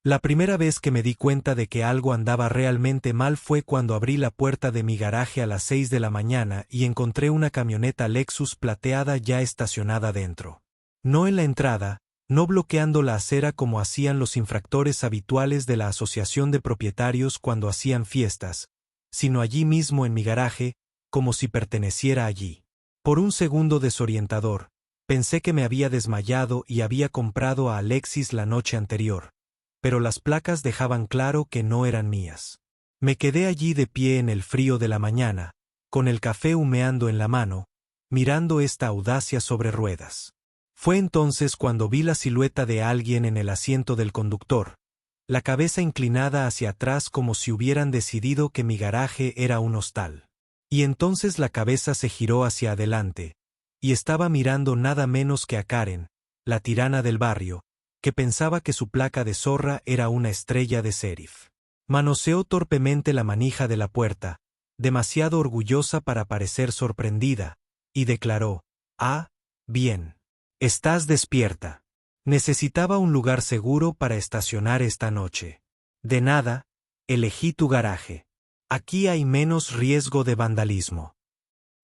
La primera vez que me di cuenta de que algo andaba realmente mal fue cuando abrí la puerta de mi garaje a las 6 de la mañana y encontré una camioneta Lexus plateada ya estacionada dentro. No en la entrada, no bloqueando la acera como hacían los infractores habituales de la asociación de propietarios cuando hacían fiestas, sino allí mismo en mi garaje, como si perteneciera allí. Por un segundo desorientador, pensé que me había desmayado y había comprado a Alexis la noche anterior, pero las placas dejaban claro que no eran mías. Me quedé allí de pie en el frío de la mañana, con el café humeando en la mano, mirando esta audacia sobre ruedas. Fue entonces cuando vi la silueta de alguien en el asiento del conductor, la cabeza inclinada hacia atrás como si hubieran decidido que mi garaje era un hostal. Y entonces la cabeza se giró hacia adelante, y estaba mirando nada menos que a Karen, la tirana del barrio, que pensaba que su placa de zorra era una estrella de sheriff. Manoseó torpemente la manija de la puerta, demasiado orgullosa para parecer sorprendida, y declaró: «Ah, bien. Estás despierta. Necesitaba un lugar seguro para estacionar esta noche. De nada, elegí tu garaje. Aquí hay menos riesgo de vandalismo».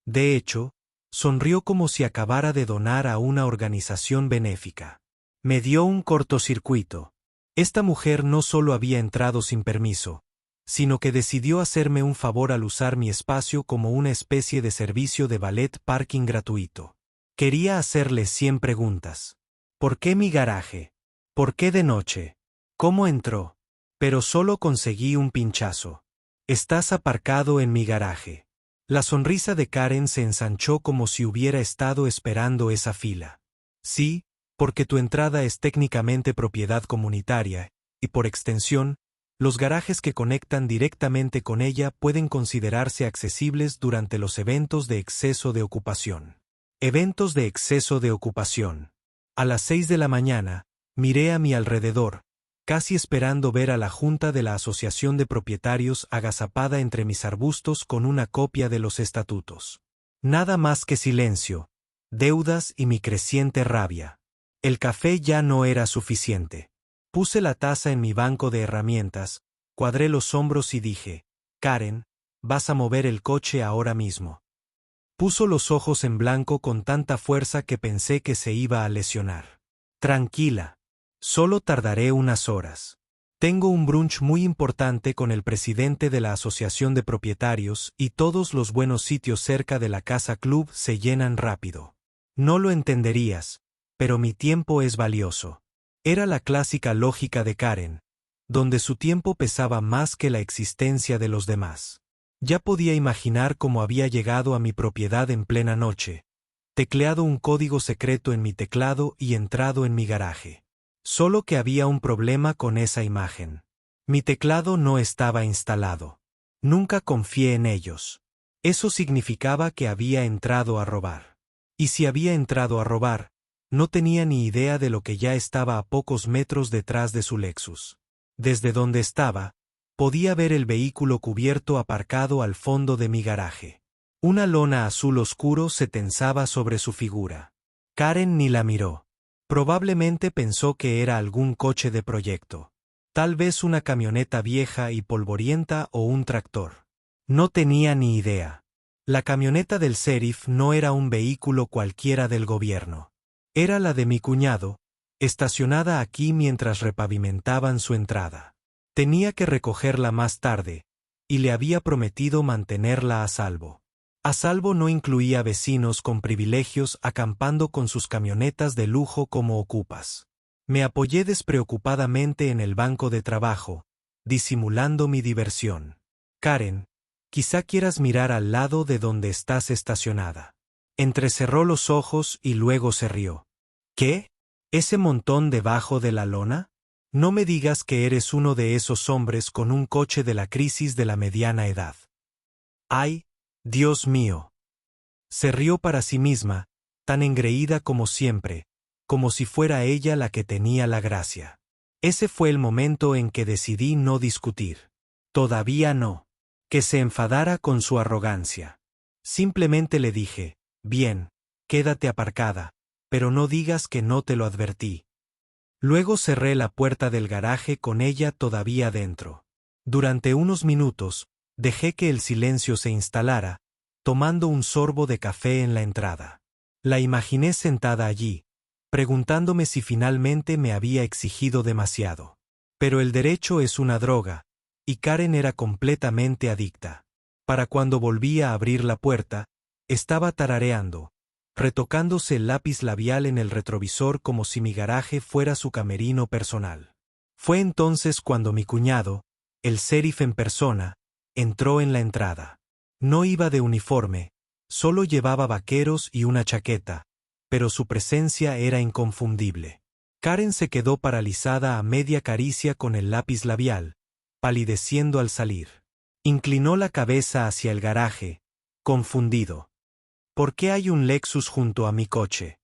De hecho, sonrió como si acabara de donar a una organización benéfica. Me dio un cortocircuito. Esta mujer no solo había entrado sin permiso, sino que decidió hacerme un favor al usar mi espacio como una especie de servicio de valet parking gratuito. Quería hacerle 100 preguntas. ¿Por qué mi garaje? ¿Por qué de noche? ¿Cómo entró? Pero solo conseguí un pinchazo. Estás aparcado en mi garaje. La sonrisa de Karen se ensanchó como si hubiera estado esperando esa fila. Sí, porque tu entrada es técnicamente propiedad comunitaria, y por extensión, los garajes que conectan directamente con ella pueden considerarse accesibles durante los eventos de exceso de ocupación. Eventos de exceso de ocupación. A las 6 de la mañana, miré a mi alrededor, casi esperando ver a la junta de la Asociación de Propietarios agazapada entre mis arbustos con una copia de los estatutos. Nada más que silencio, deudas y mi creciente rabia. El café ya no era suficiente. Puse la taza en mi banco de herramientas, cuadré los hombros y dije: «Karen, vas a mover el coche ahora mismo». Puso los ojos en blanco con tanta fuerza que pensé que se iba a lesionar. «Tranquila. Solo tardaré unas horas. Tengo un brunch muy importante con el presidente de la Asociación de Propietarios y todos los buenos sitios cerca de la casa club se llenan rápido. No lo entenderías, pero mi tiempo es valioso». Era la clásica lógica de Karen, donde su tiempo pesaba más que la existencia de los demás. Ya podía imaginar cómo había llegado a mi propiedad en plena noche, tecleado un código secreto en mi teclado y entrado en mi garaje. Solo que había un problema con esa imagen. Mi teclado no estaba instalado. Nunca confié en ellos. Eso significaba que había entrado a robar. Y si había entrado a robar, no tenía ni idea de lo que ya estaba a pocos metros detrás de su Lexus. Desde donde estaba, podía ver el vehículo cubierto aparcado al fondo de mi garaje. Una lona azul oscuro se tensaba sobre su figura. Karen ni la miró. Probablemente pensó que era algún coche de proyecto. Tal vez una camioneta vieja y polvorienta o un tractor. No tenía ni idea. La camioneta del sheriff no era un vehículo cualquiera del gobierno. Era la de mi cuñado, estacionada aquí mientras repavimentaban su entrada. Tenía que recogerla más tarde, y le había prometido mantenerla a salvo. A salvo no incluía vecinos con privilegios acampando con sus camionetas de lujo como ocupas. Me apoyé despreocupadamente en el banco de trabajo, disimulando mi diversión. «Karen, quizá quieras mirar al lado de donde estás estacionada». Entrecerró los ojos y luego se rió. «¿Qué? ¿Ese montón debajo de la lona? No me digas que eres uno de esos hombres con un coche de la crisis de la mediana edad». «¡Ay, Dios mío!». Se rió para sí misma, tan engreída como siempre, como si fuera ella la que tenía la gracia. Ese fue el momento en que decidí no discutir. Todavía no. Que se enfadara con su arrogancia. Simplemente le dije: «Bien, quédate aparcada, pero no digas que no te lo advertí». Luego cerré la puerta del garaje con ella todavía dentro. Durante unos minutos, dejé que el silencio se instalara, tomando un sorbo de café en la entrada. La imaginé sentada allí, preguntándome si finalmente me había exigido demasiado. Pero el derecho es una droga, y Karen era completamente adicta. Para cuando volvía a abrir la puerta, estaba tarareando, retocándose el lápiz labial en el retrovisor como si mi garaje fuera su camerino personal. Fue entonces cuando mi cuñado, el sheriff en persona, entró en la entrada. No iba de uniforme, solo llevaba vaqueros y una chaqueta, pero su presencia era inconfundible. Karen se quedó paralizada a media caricia con el lápiz labial, palideciendo al salir. Inclinó la cabeza hacia el garaje, confundido. ¿Por qué hay un Lexus junto a mi coche?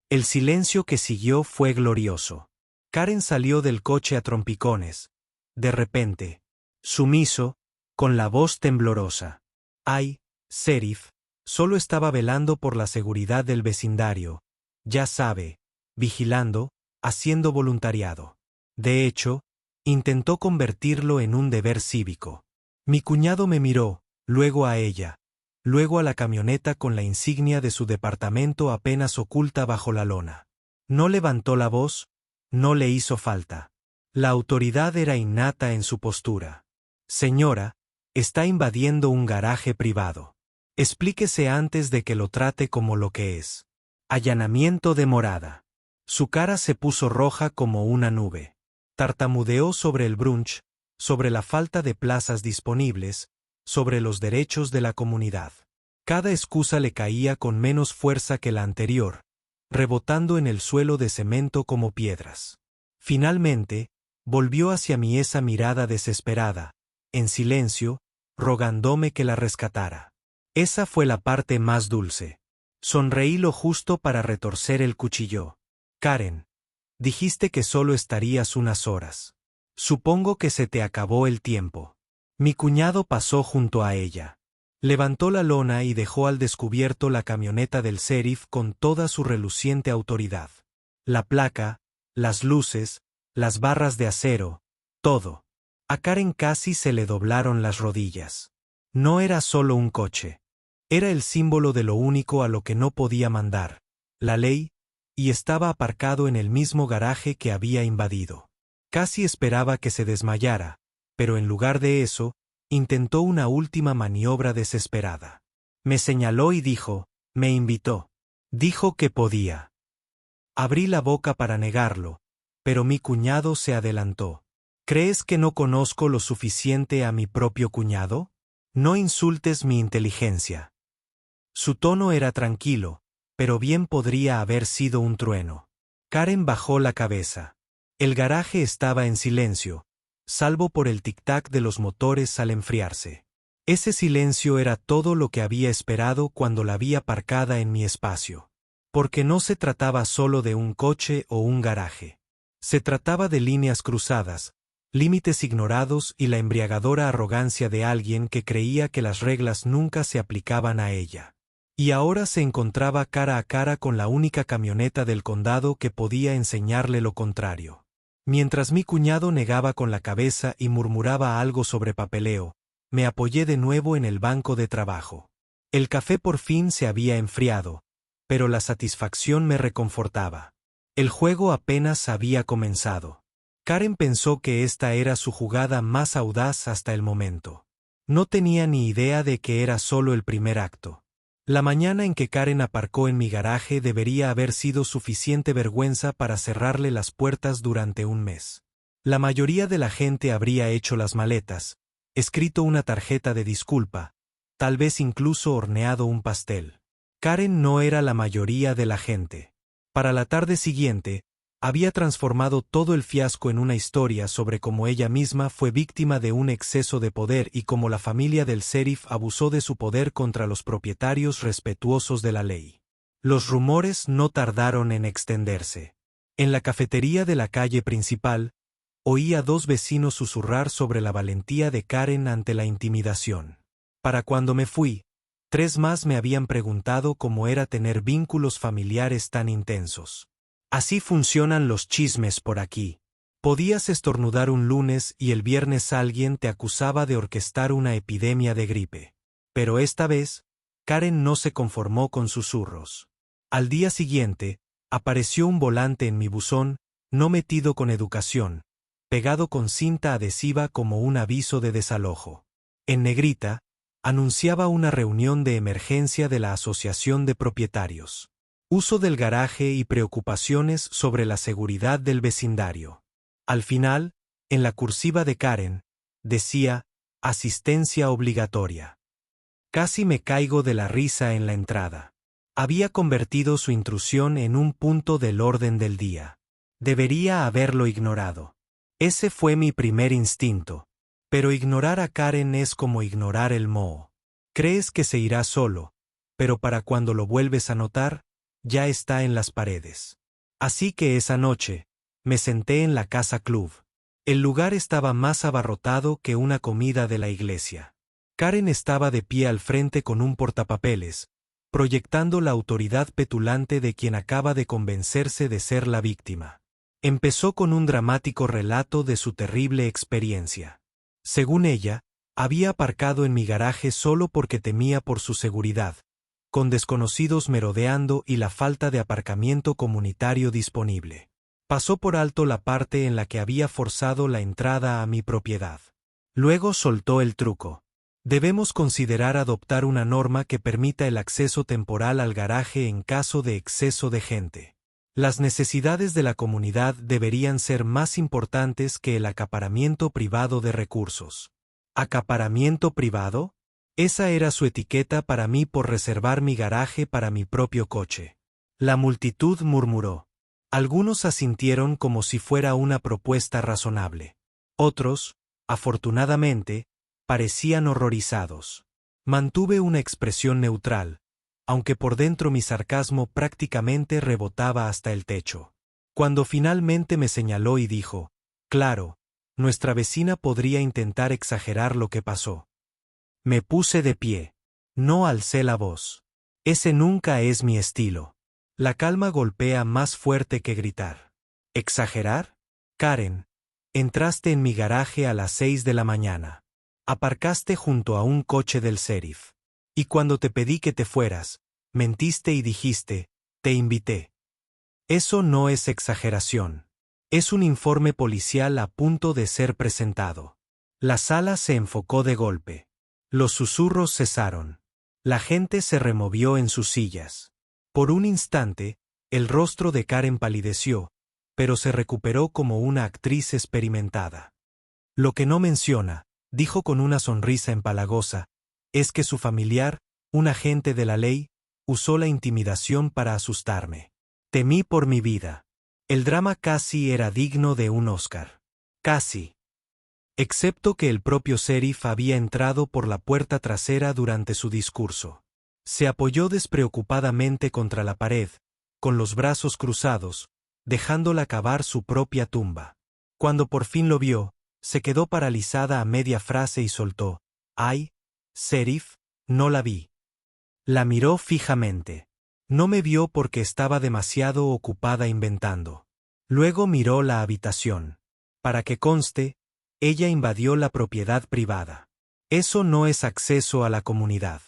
El silencio que siguió fue glorioso. Karen salió del coche a trompicones. De repente, sumiso, con la voz temblorosa. Ay, sheriff, solo estaba velando por la seguridad del vecindario. Ya sabe, vigilando, haciendo voluntariado. De hecho, intentó convertirlo en un deber cívico. Mi cuñado me miró, luego a ella, luego a la camioneta con la insignia de su departamento apenas oculta bajo la lona. No levantó la voz, no le hizo falta. La autoridad era innata en su postura. Señora, está invadiendo un garaje privado. Explíquese antes de que lo trate como lo que es. Allanamiento de morada. Su cara se puso roja como una nube. Tartamudeó sobre el brunch, sobre la falta de plazas disponibles, sobre los derechos de la comunidad. Cada excusa le caía con menos fuerza que la anterior, rebotando en el suelo de cemento como piedras. Finalmente, volvió hacia mí esa mirada desesperada, en silencio, rogándome que la rescatara. Esa fue la parte más dulce. Sonreí lo justo para retorcer el cuchillo. Karen, dijiste que solo estarías unas horas. Supongo que se te acabó el tiempo. Mi cuñado pasó junto a ella. Levantó la lona y dejó al descubierto la camioneta del sheriff con toda su reluciente autoridad. La placa, las luces, las barras de acero, todo. A Karen casi se le doblaron las rodillas. No era solo un coche. Era el símbolo de lo único a lo que no podía mandar, la ley, y estaba aparcado en el mismo garaje que había invadido. Casi esperaba que se desmayara, pero en lugar de eso, intentó una última maniobra desesperada. Me señaló y dijo, me invitó. Dijo que podía. Abrí la boca para negarlo, pero mi cuñado se adelantó. ¿Crees que no conozco lo suficiente a mi propio cuñado? No insultes mi inteligencia. Su tono era tranquilo, pero bien podría haber sido un trueno. Karen bajó la cabeza. El garaje estaba en silencio, salvo por el tic-tac de los motores al enfriarse. Ese silencio era todo lo que había esperado cuando la vi aparcada en mi espacio. Porque no se trataba solo de un coche o un garaje. Se trataba de líneas cruzadas, límites ignorados y la embriagadora arrogancia de alguien que creía que las reglas nunca se aplicaban a ella. Y ahora se encontraba cara a cara con la única camioneta del condado que podía enseñarle lo contrario. Mientras mi cuñado negaba con la cabeza y murmuraba algo sobre papeleo, me apoyé de nuevo en el banco de trabajo. El café por fin se había enfriado, pero la satisfacción me reconfortaba. El juego apenas había comenzado. Karen pensó que esta era su jugada más audaz hasta el momento. No tenía ni idea de que era solo el primer acto. La mañana en que Karen aparcó en mi garaje debería haber sido suficiente vergüenza para cerrarle las puertas durante un mes. La mayoría de la gente habría hecho las maletas, escrito una tarjeta de disculpa, tal vez incluso horneado un pastel. Karen no era la mayoría de la gente. Para la tarde siguiente, había transformado todo el fiasco en una historia sobre cómo ella misma fue víctima de un exceso de poder y cómo la familia del sheriff abusó de su poder contra los propietarios respetuosos de la ley. Los rumores no tardaron en extenderse. En la cafetería de la calle principal, oí a dos vecinos susurrar sobre la valentía de Karen ante la intimidación. Para cuando me fui, 3 más me habían preguntado cómo era tener vínculos familiares tan intensos. Así funcionan los chismes por aquí. Podías estornudar un lunes y el viernes alguien te acusaba de orquestar una epidemia de gripe. Pero esta vez, Karen no se conformó con susurros. Al día siguiente, apareció un volante en mi buzón, no metido con educación, pegado con cinta adhesiva como un aviso de desalojo. En negrita, anunciaba una reunión de emergencia de la Asociación de Propietarios. Uso del garaje y preocupaciones sobre la seguridad del vecindario. Al final, en la cursiva de Karen, decía, asistencia obligatoria. Casi me caigo de la risa en la entrada. Había convertido su intrusión en un punto del orden del día. Debería haberlo ignorado. Ese fue mi primer instinto. Pero ignorar a Karen es como ignorar el moho. Crees que se irá solo, pero para cuando lo vuelves a notar, ya está en las paredes. Así que esa noche, me senté en la casa club. El lugar estaba más abarrotado que una comida de la iglesia. Karen estaba de pie al frente con un portapapeles, proyectando la autoridad petulante de quien acaba de convencerse de ser la víctima. Empezó con un dramático relato de su terrible experiencia. Según ella, había aparcado en mi garaje solo porque temía por su seguridad, con desconocidos merodeando y la falta de aparcamiento comunitario disponible. Pasó por alto la parte en la que había forzado la entrada a mi propiedad. Luego soltó el truco. Debemos considerar adoptar una norma que permita el acceso temporal al garaje en caso de exceso de gente. Las necesidades de la comunidad deberían ser más importantes que el acaparamiento privado de recursos. ¿Acaparamiento privado? Esa era su etiqueta para mí por reservar mi garaje para mi propio coche. La multitud murmuró. Algunos asintieron como si fuera una propuesta razonable. Otros, afortunadamente, parecían horrorizados. Mantuve una expresión neutral, aunque por dentro mi sarcasmo prácticamente rebotaba hasta el techo. Cuando finalmente me señaló y dijo, claro, nuestra vecina podría intentar exagerar lo que pasó. Me puse de pie. No alcé la voz. Ese nunca es mi estilo. La calma golpea más fuerte que gritar. ¿Exagerar? Karen, entraste en mi garaje a las 6 de la mañana. Aparcaste junto a un coche del sheriff. Y cuando te pedí que te fueras, mentiste y dijiste, te invité. Eso no es exageración. Es un informe policial a punto de ser presentado. La sala se enfocó de golpe. Los susurros cesaron. La gente se removió en sus sillas. Por un instante, el rostro de Karen palideció, pero se recuperó como una actriz experimentada. Lo que no menciona, dijo con una sonrisa empalagosa, es que su familiar, un agente de la ley, usó la intimidación para asustarme. Temí por mi vida. El drama casi era digno de un Oscar. Casi. Excepto que el propio sheriff había entrado por la puerta trasera durante su discurso. Se apoyó despreocupadamente contra la pared, con los brazos cruzados, dejándola cavar su propia tumba. Cuando por fin lo vio, se quedó paralizada a media frase y soltó, «Ay, sheriff, no la vi». La miró fijamente. No me vio porque estaba demasiado ocupada inventando. Luego miró la habitación. Para que conste, ella invadió la propiedad privada. Eso no es acceso a la comunidad.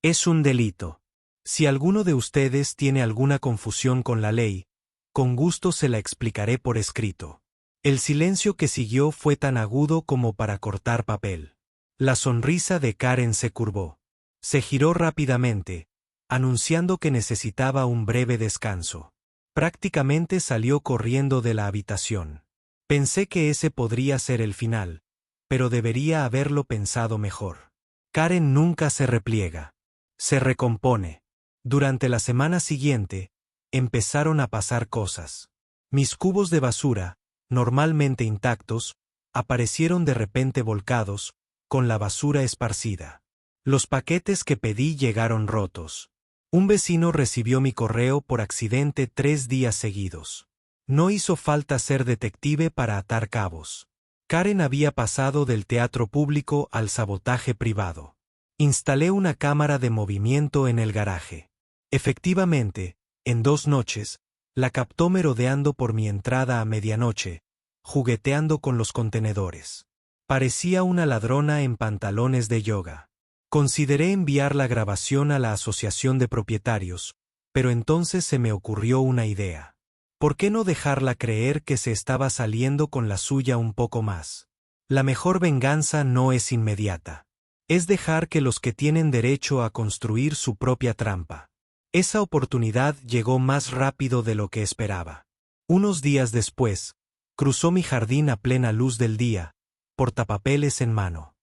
Es un delito. Si alguno de ustedes tiene alguna confusión con la ley, con gusto se la explicaré por escrito. El silencio que siguió fue tan agudo como para cortar papel. La sonrisa de Karen se curvó. Se giró rápidamente, anunciando que necesitaba un breve descanso. Prácticamente salió corriendo de la habitación. Pensé que ese podría ser el final, pero debería haberlo pensado mejor. Karen nunca se repliega. Se recompone. Durante la semana siguiente, empezaron a pasar cosas. Mis cubos de basura, normalmente intactos, aparecieron de repente volcados, con la basura esparcida. Los paquetes que pedí llegaron rotos. Un vecino recibió mi correo por accidente 3 días seguidos. No hizo falta ser detective para atar cabos. Karen había pasado del teatro público al sabotaje privado. Instalé una cámara de movimiento en el garaje. Efectivamente, en 2 noches, La captó merodeando por mi entrada a medianoche, jugueteando con los contenedores. Parecía una ladrona en pantalones de yoga. Consideré enviar la grabación a la asociación de propietarios, pero entonces se me ocurrió una idea. ¿Por qué no dejarla creer que se estaba saliendo con la suya un poco más? La mejor venganza no es inmediata. Es dejar que los que tienen derecho a construir su propia trampa. Esa oportunidad llegó más rápido de lo que esperaba. Unos días después, cruzó mi jardín a plena luz del día, portapapeles en mano.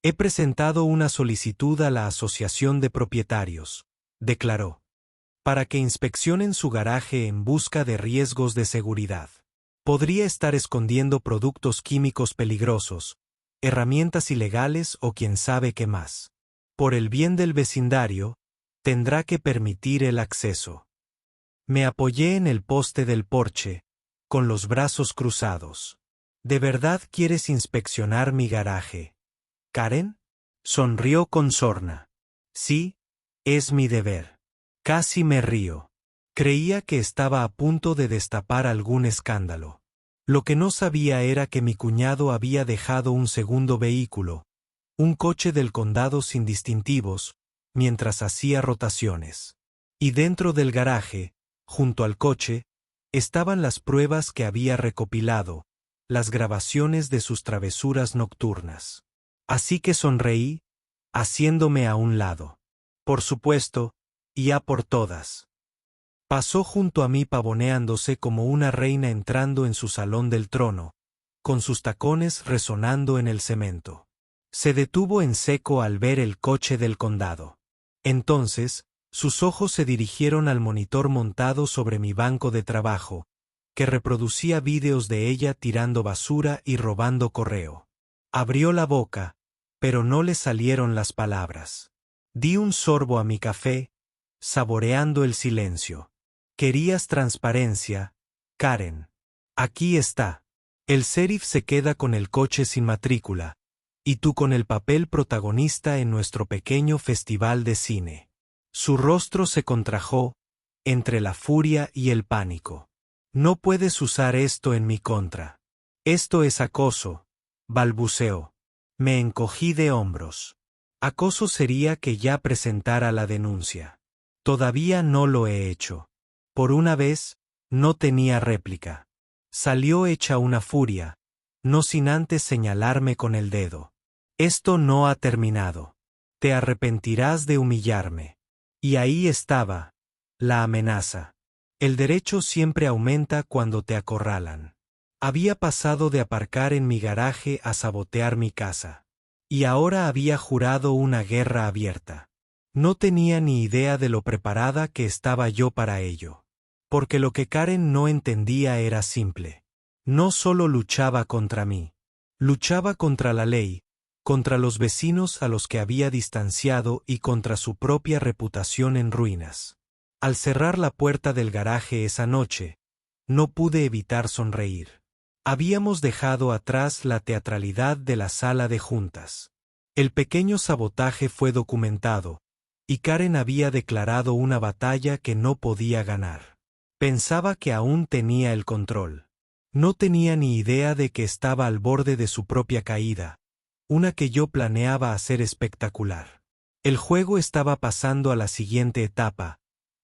He presentado una solicitud a la Asociación de Propietarios, declaró, para que inspeccionen su garaje en busca de riesgos de seguridad. Podría estar escondiendo productos químicos peligrosos, herramientas ilegales o quién sabe qué más. Por el bien del vecindario, tendrá que permitir el acceso. Me apoyé en el poste del porche, con los brazos cruzados. ¿De verdad quieres inspeccionar mi garaje, Karen? Sonrió con sorna. Sí, es mi deber. Casi me río. Creía que estaba a punto de destapar algún escándalo. Lo que no sabía era que mi cuñado había dejado un segundo vehículo, un coche del condado sin distintivos, mientras hacía rotaciones. Y dentro del garaje, junto al coche, estaban las pruebas que había recopilado, las grabaciones de sus travesuras nocturnas. Así que sonreí, haciéndome a un lado. Por supuesto, y a por todas. Pasó junto a mí pavoneándose como una reina entrando en su salón del trono, con sus tacones resonando en el cemento. Se detuvo en seco al ver el coche del condado. Entonces, sus ojos se dirigieron al monitor montado sobre mi banco de trabajo, que reproducía vídeos de ella tirando basura y robando correo. Abrió la boca, pero no le salieron las palabras. Di un sorbo a mi café, saboreando el silencio. ¿Querías transparencia, Karen? Aquí está. El sheriff se queda con el coche sin matrícula, y tú con el papel protagonista en nuestro pequeño festival de cine. Su rostro se contrajo, entre la furia y el pánico. No puedes usar esto en mi contra. Esto es acoso, balbuceó. Me encogí de hombros. Acoso sería que ya presentara la denuncia. Todavía no lo he hecho. Por una vez, no tenía réplica. Salió hecha una furia, no sin antes señalarme con el dedo. Esto no ha terminado. Te arrepentirás de humillarme. Y ahí estaba, la amenaza. El derecho siempre aumenta cuando te acorralan. Había pasado de aparcar en mi garaje a sabotear mi casa. Y ahora había jurado una guerra abierta. No tenía ni idea de lo preparada que estaba yo para ello. Porque lo que Karen no entendía era simple. No solo luchaba contra mí. Luchaba contra la ley, contra los vecinos a los que había distanciado y contra su propia reputación en ruinas. Al cerrar la puerta del garaje esa noche, no pude evitar sonreír. Habíamos dejado atrás la teatralidad de la sala de juntas. El pequeño sabotaje fue documentado, y Karen había declarado una batalla que no podía ganar. Pensaba que aún tenía el control. No tenía ni idea de que estaba al borde de su propia caída, una que yo planeaba hacer espectacular. El juego estaba pasando a la siguiente etapa,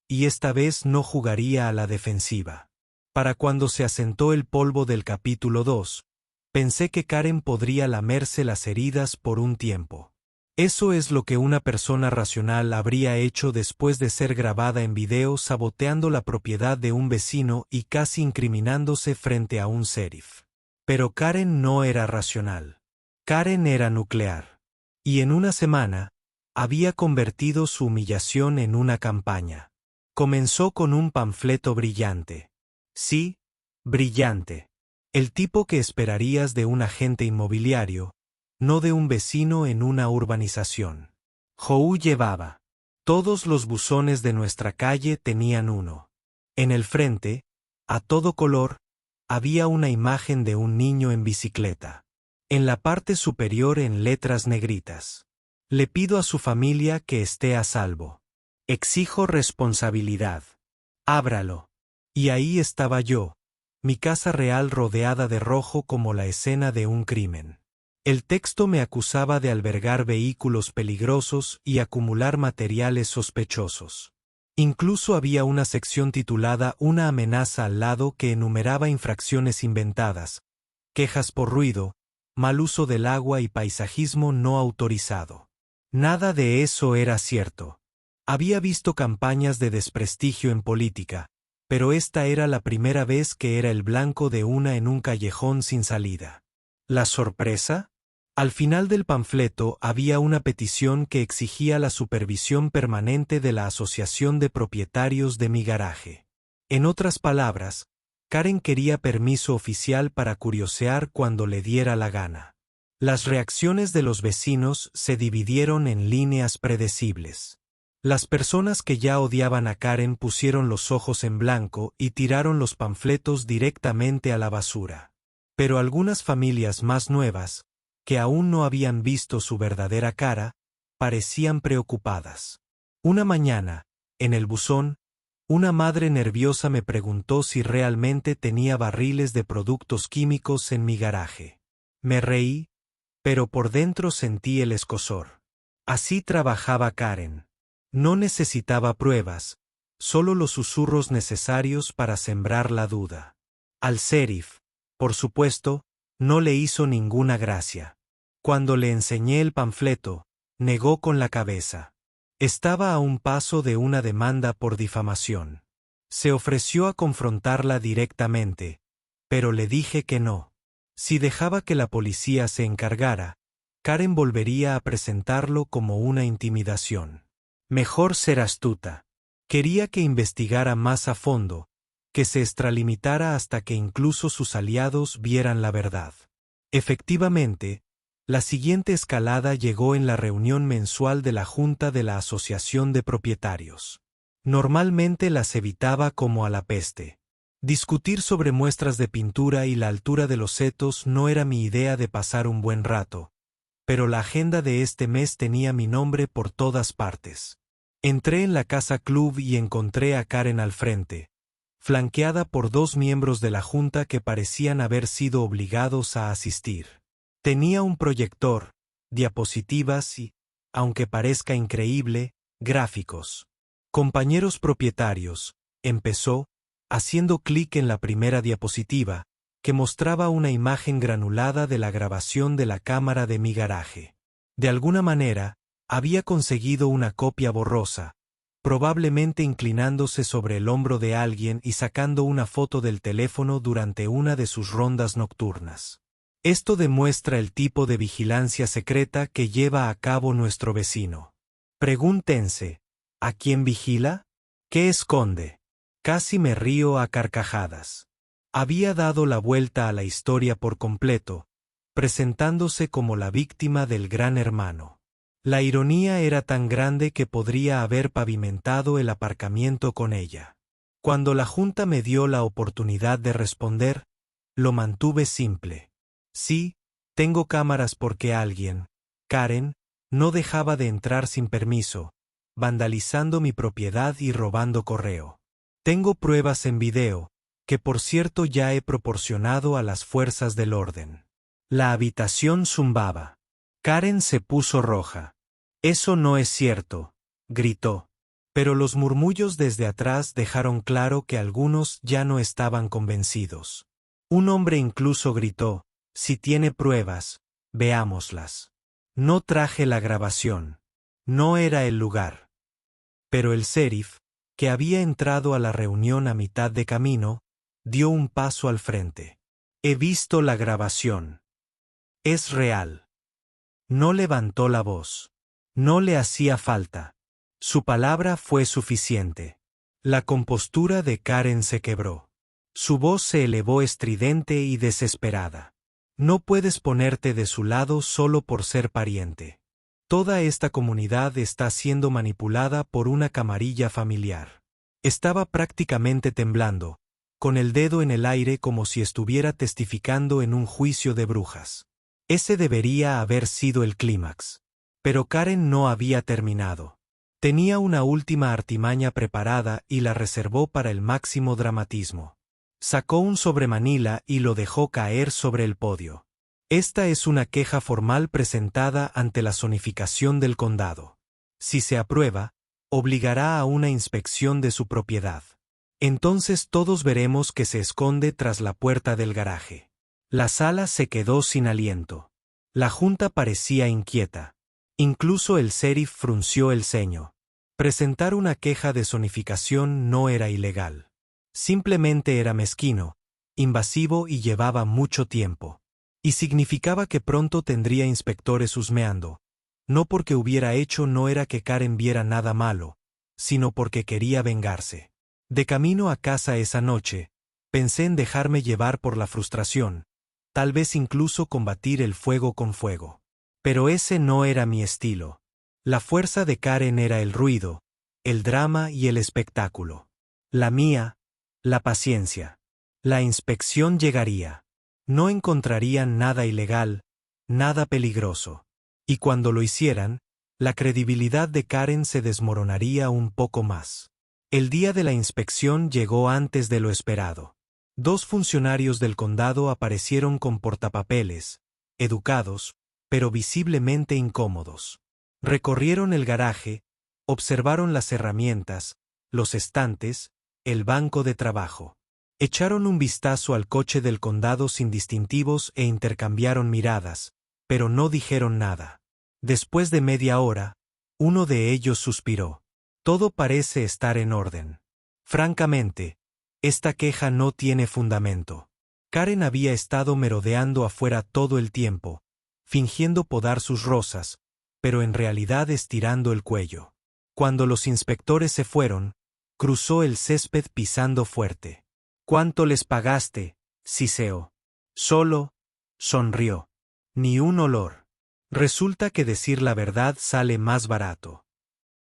y esta vez no jugaría a la defensiva. Para cuando se asentó el polvo del capítulo 2, pensé que Karen podría lamerse las heridas por un tiempo. Eso es lo que una persona racional habría hecho después de ser grabada en video saboteando la propiedad de un vecino y casi incriminándose frente a un sheriff. Pero Karen no era racional. Karen era nuclear. Y en una semana, había convertido su humillación en una campaña. Comenzó con un panfleto brillante. Sí, brillante. El tipo que esperarías de un agente inmobiliario, no de un vecino en una urbanización. Joe llevaba. Todos los buzones de nuestra calle tenían uno. En el frente, a todo color, había una imagen de un niño en bicicleta. En la parte superior en letras negritas. Le pido a su familia que esté a salvo. Exijo responsabilidad. Ábralo. Y ahí estaba yo, mi casa real rodeada de rojo como la escena de un crimen. El texto me acusaba de albergar vehículos peligrosos y acumular materiales sospechosos. Incluso había una sección titulada Una amenaza al lado que enumeraba infracciones inventadas, quejas por ruido, mal uso del agua y paisajismo no autorizado. Nada de eso era cierto. Había visto campañas de desprestigio en política, pero esta era la primera vez que era el blanco de una en un callejón sin salida. ¿La sorpresa? Al final del panfleto había una petición que exigía la supervisión permanente de la Asociación de Propietarios de mi garaje. En otras palabras, Karen quería permiso oficial para curiosear cuando le diera la gana. Las reacciones de los vecinos se dividieron en líneas predecibles. Las personas que ya odiaban a Karen pusieron los ojos en blanco y tiraron los panfletos directamente a la basura. Pero algunas familias más nuevas, que aún no habían visto su verdadera cara, parecían preocupadas. Una mañana, en el buzón, una madre nerviosa me preguntó si realmente tenía barriles de productos químicos en mi garaje. Me reí, pero por dentro sentí el escozor. Así trabajaba Karen. No necesitaba pruebas, solo los susurros necesarios para sembrar la duda. Al sheriff, por supuesto, no le hizo ninguna gracia. Cuando le enseñé el panfleto, negó con la cabeza. Estaba a un paso de una demanda por difamación. Se ofreció a confrontarla directamente, pero le dije que no. Si dejaba que la policía se encargara, Karen volvería a presentarlo como una intimidación. Mejor ser astuta. Quería que investigara más a fondo, que se extralimitara hasta que incluso sus aliados vieran la verdad. Efectivamente, la siguiente escalada llegó en la reunión mensual de la Junta de la Asociación de Propietarios. Normalmente las evitaba como a la peste. Discutir sobre muestras de pintura y la altura de los setos no era mi idea de pasar un buen rato, pero la agenda de este mes tenía mi nombre por todas partes. Entré en la casa club y encontré a Karen al frente, flanqueada por dos miembros de la Junta que parecían haber sido obligados a asistir. Tenía un proyector, diapositivas y, aunque parezca increíble, gráficos. Compañeros propietarios, empezó, haciendo clic en la primera diapositiva, que mostraba una imagen granulada de la grabación de la cámara de mi garaje. De alguna manera, había conseguido una copia borrosa, probablemente inclinándose sobre el hombro de alguien y sacando una foto del teléfono durante una de sus rondas nocturnas. Esto demuestra el tipo de vigilancia secreta que lleva a cabo nuestro vecino. Pregúntense, ¿a quién vigila? ¿Qué esconde? Casi me río a carcajadas. Había dado la vuelta a la historia por completo, presentándose como la víctima del Gran Hermano. La ironía era tan grande que podría haber pavimentado el aparcamiento con ella. Cuando la Junta me dio la oportunidad de responder, lo mantuve simple. Sí, tengo cámaras porque alguien, Karen, no dejaba de entrar sin permiso, vandalizando mi propiedad y robando correo. Tengo pruebas en video, que por cierto ya he proporcionado a las fuerzas del orden. La habitación zumbaba. Karen se puso roja. Eso no es cierto, gritó. Pero los murmullos desde atrás dejaron claro que algunos ya no estaban convencidos. Un hombre incluso gritó, si tiene pruebas, veámoslas. No traje la grabación. No era el lugar. Pero el sheriff, que había entrado a la reunión a mitad de camino, dio un paso al frente. He visto la grabación. Es real. No levantó la voz. No le hacía falta. Su palabra fue suficiente. La compostura de Karen se quebró. Su voz se elevó estridente y desesperada. No puedes ponerte de su lado solo por ser pariente. Toda esta comunidad está siendo manipulada por una camarilla familiar. Estaba prácticamente temblando, con el dedo en el aire como si estuviera testificando en un juicio de brujas. Ese debería haber sido el clímax. Pero Karen no había terminado. Tenía una última artimaña preparada y la reservó para el máximo dramatismo. Sacó un sobremanila y lo dejó caer sobre el podio. Esta es una queja formal presentada ante la zonificación del condado. Si se aprueba, obligará a una inspección de su propiedad. Entonces todos veremos que se esconde tras la puerta del garaje. La sala se quedó sin aliento. La junta parecía inquieta. Incluso el sheriff frunció el ceño. Presentar una queja de zonificación no era ilegal. Simplemente era mezquino, invasivo y llevaba mucho tiempo. Y significaba que pronto tendría inspectores husmeando. No porque hubiera hecho no era que Karen viera nada malo, sino porque quería vengarse. De camino a casa esa noche, pensé en dejarme llevar por la frustración, tal vez incluso combatir el fuego con fuego. Pero ese no era mi estilo. La fuerza de Karen era el ruido, el drama y el espectáculo. La mía, la paciencia. La inspección llegaría. No encontrarían nada ilegal, nada peligroso. Y cuando lo hicieran, la credibilidad de Karen se desmoronaría un poco más. El día de la inspección llegó antes de lo esperado. 2 funcionarios del condado aparecieron con portapapeles, educados, pero visiblemente incómodos. Recorrieron el garaje, observaron las herramientas, los estantes, el banco de trabajo. Echaron un vistazo al coche del condado sin distintivos e intercambiaron miradas, pero no dijeron nada. Después de media hora, uno de ellos suspiró. Todo parece estar en orden. Francamente, esta queja no tiene fundamento. Karen había estado merodeando afuera todo el tiempo, fingiendo podar sus rosas, pero en realidad estirando el cuello. Cuando los inspectores se fueron, cruzó el césped pisando fuerte. ¿Cuánto les pagaste, siseó? Solo, sonrió. Ni un olor. Resulta que decir la verdad sale más barato.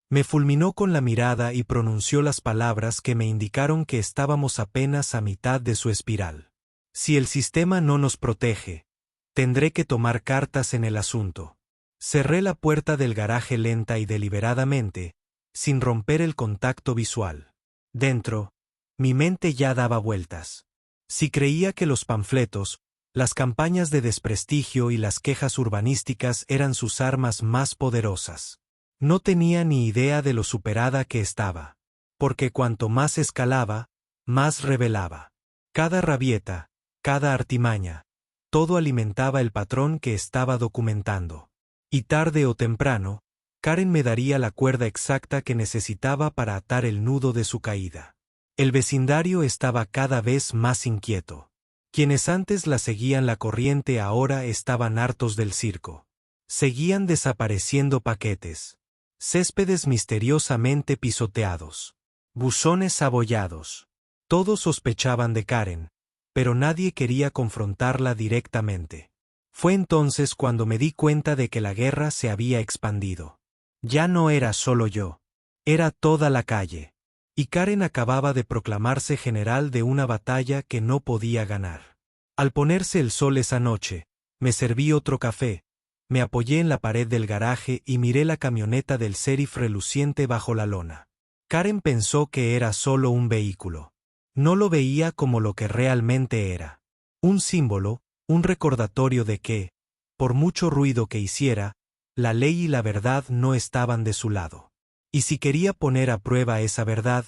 Me fulminó con la mirada y pronunció las palabras que me indicaron que estábamos apenas a mitad de su espiral. Si el sistema no nos protege, tendré que tomar cartas en el asunto. Cerré la puerta del garaje lenta y deliberadamente, sin romper el contacto visual. Dentro, mi mente ya daba vueltas. Si creía que los panfletos, las campañas de desprestigio y las quejas urbanísticas eran sus armas más poderosas, no tenía ni idea de lo superada que estaba. Porque cuanto más escalaba, más revelaba. Cada rabieta, cada artimaña, todo alimentaba el patrón que estaba documentando. Y tarde o temprano, Karen me daría la cuerda exacta que necesitaba para atar el nudo de su caída. El vecindario estaba cada vez más inquieto. Quienes antes la seguían la corriente ahora estaban hartos del circo. Seguían desapareciendo paquetes. Céspedes misteriosamente pisoteados. Buzones abollados. Todos sospechaban de Karen, pero nadie quería confrontarla directamente. Fue entonces cuando me di cuenta de que la guerra se había expandido. Ya no era solo yo. Era toda la calle. Y Karen acababa de proclamarse general de una batalla que no podía ganar. Al ponerse el sol esa noche, me serví otro café, me apoyé en la pared del garaje y miré la camioneta del sheriff reluciente bajo la lona. Karen pensó que era solo un vehículo. No lo veía como lo que realmente era. Un símbolo, un recordatorio de que, por mucho ruido que hiciera, la ley y la verdad no estaban de su lado. Y si quería poner a prueba esa verdad,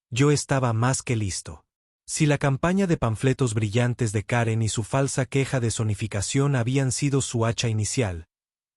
yo estaba más que listo. Si la campaña de panfletos brillantes de Karen y su falsa queja de zonificación habían sido su hacha inicial,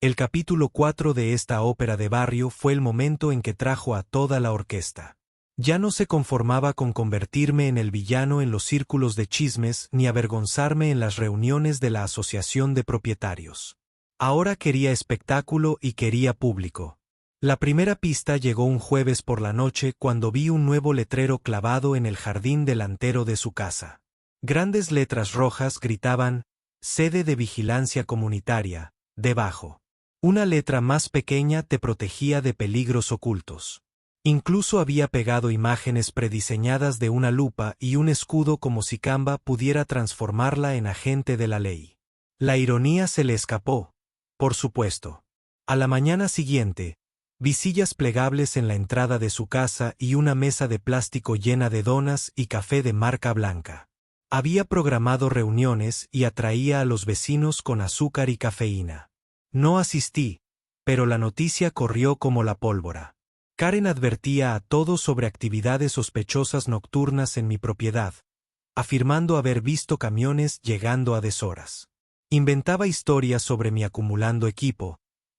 el capítulo 4 de esta ópera de barrio fue el momento en que trajo a toda la orquesta. Ya no se conformaba con convertirme en el villano en los círculos de chismes ni avergonzarme en las reuniones de la asociación de propietarios. Ahora quería espectáculo y quería público. La primera pista llegó un jueves por la noche cuando vi un nuevo letrero clavado en el jardín delantero de su casa. Grandes letras rojas gritaban, "Sede de Vigilancia Comunitaria", debajo. Una letra más pequeña te protegía de peligros ocultos. Incluso había pegado imágenes prediseñadas de una lupa y un escudo como si Canva pudiera transformarla en agente de la ley. La ironía se le escapó, por supuesto. A la mañana siguiente, Vi sillas plegables en la entrada de su casa y una mesa de plástico llena de donas y café de marca blanca. Había programado reuniones y atraía a los vecinos con azúcar y cafeína. No asistí, pero la noticia corrió como la pólvora. Karen advertía a todos sobre actividades sospechosas nocturnas en mi propiedad, afirmando haber visto camiones llegando a deshoras. Inventaba historias sobre mi acumulando equipo,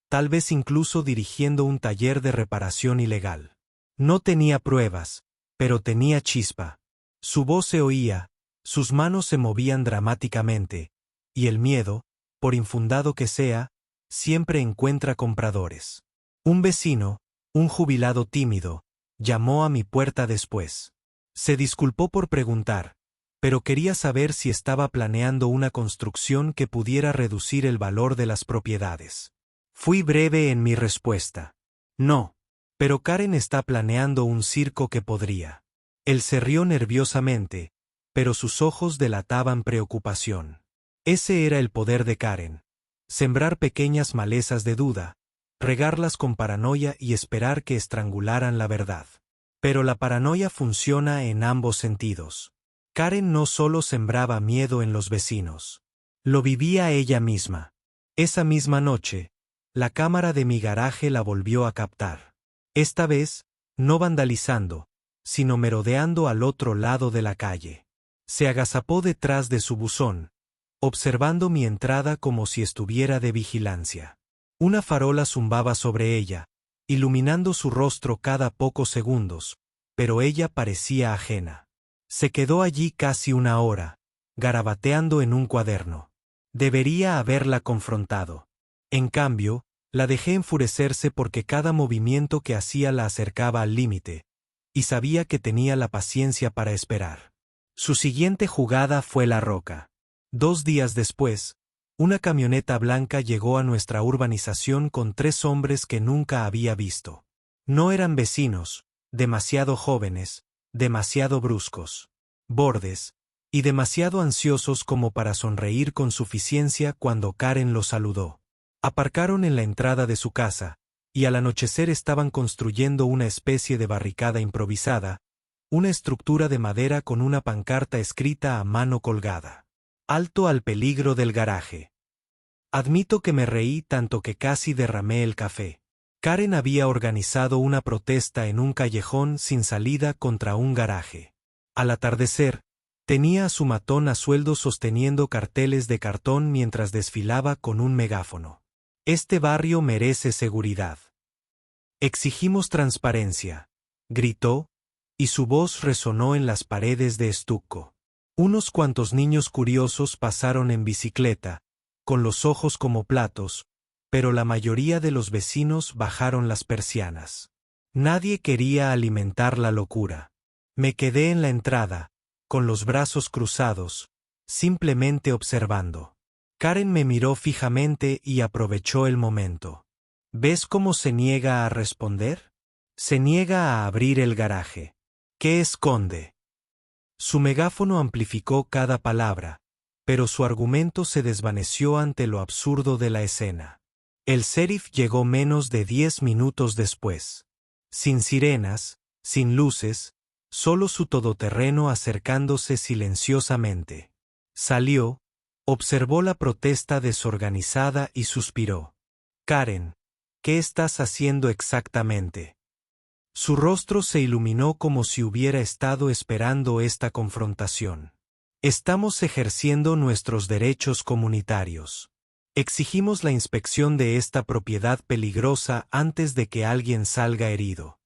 tal vez incluso dirigiendo un taller de reparación ilegal. No tenía pruebas, pero tenía chispa. Su voz se oía, sus manos se movían dramáticamente, y el miedo, por infundado que sea, siempre encuentra compradores. Un vecino, un jubilado tímido, llamó a mi puerta después. Se disculpó por preguntar, pero quería saber si estaba planeando una construcción que pudiera reducir el valor de las propiedades. Fui breve en mi respuesta. No, pero Karen está planeando un circo que podría. Él se rió nerviosamente, pero sus ojos delataban preocupación. Ese era el poder de Karen. Sembrar pequeñas malezas de duda, regarlas con paranoia y esperar que estrangularan la verdad. Pero la paranoia funciona en ambos sentidos. Karen no solo sembraba miedo en los vecinos. Lo vivía ella misma. Esa misma noche, la cámara de mi garaje la volvió a captar. Esta vez, no vandalizando, sino merodeando al otro lado de la calle. Se agazapó detrás de su buzón, observando mi entrada como si estuviera de vigilancia. Una farola zumbaba sobre ella, iluminando su rostro cada pocos segundos, pero ella parecía ajena. Se quedó allí casi una hora, garabateando en un cuaderno. Debería haberla confrontado. En cambio, la dejé enfurecerse porque cada movimiento que hacía la acercaba al límite, y sabía que tenía la paciencia para esperar. Su siguiente jugada fue la roca. 2 días después, una camioneta blanca llegó a nuestra urbanización con 3 hombres que nunca había visto. No eran vecinos, demasiado jóvenes, demasiado bruscos, bordes, y demasiado ansiosos como para sonreír con suficiencia cuando Karen los saludó. Aparcaron en la entrada de su casa, y al anochecer estaban construyendo una especie de barricada improvisada, una estructura de madera con una pancarta escrita a mano colgada. Alto al peligro del garaje. Admito que me reí tanto que casi derramé el café. Karen había organizado una protesta en un callejón sin salida contra un garaje. Al atardecer, tenía a su matón a sueldo sosteniendo carteles de cartón mientras desfilaba con un megáfono. Este barrio merece seguridad. Exigimos transparencia, gritó, y su voz resonó en las paredes de estuco. Unos cuantos niños curiosos pasaron en bicicleta, con los ojos como platos, pero la mayoría de los vecinos bajaron las persianas. Nadie quería alimentar la locura. Me quedé en la entrada, con los brazos cruzados, simplemente observando. Karen me miró fijamente y aprovechó el momento. ¿Ves cómo se niega a responder? Se niega a abrir el garaje. ¿Qué esconde? Su megáfono amplificó cada palabra, pero su argumento se desvaneció ante lo absurdo de la escena. El sheriff llegó menos de 10 minutos después. Sin sirenas, sin luces, solo su todoterreno acercándose silenciosamente. Salió, observó la protesta desorganizada y suspiró. Karen, ¿qué estás haciendo exactamente? Su rostro se iluminó como si hubiera estado esperando esta confrontación. Estamos ejerciendo nuestros derechos comunitarios. Exigimos la inspección de esta propiedad peligrosa antes de que alguien salga herido.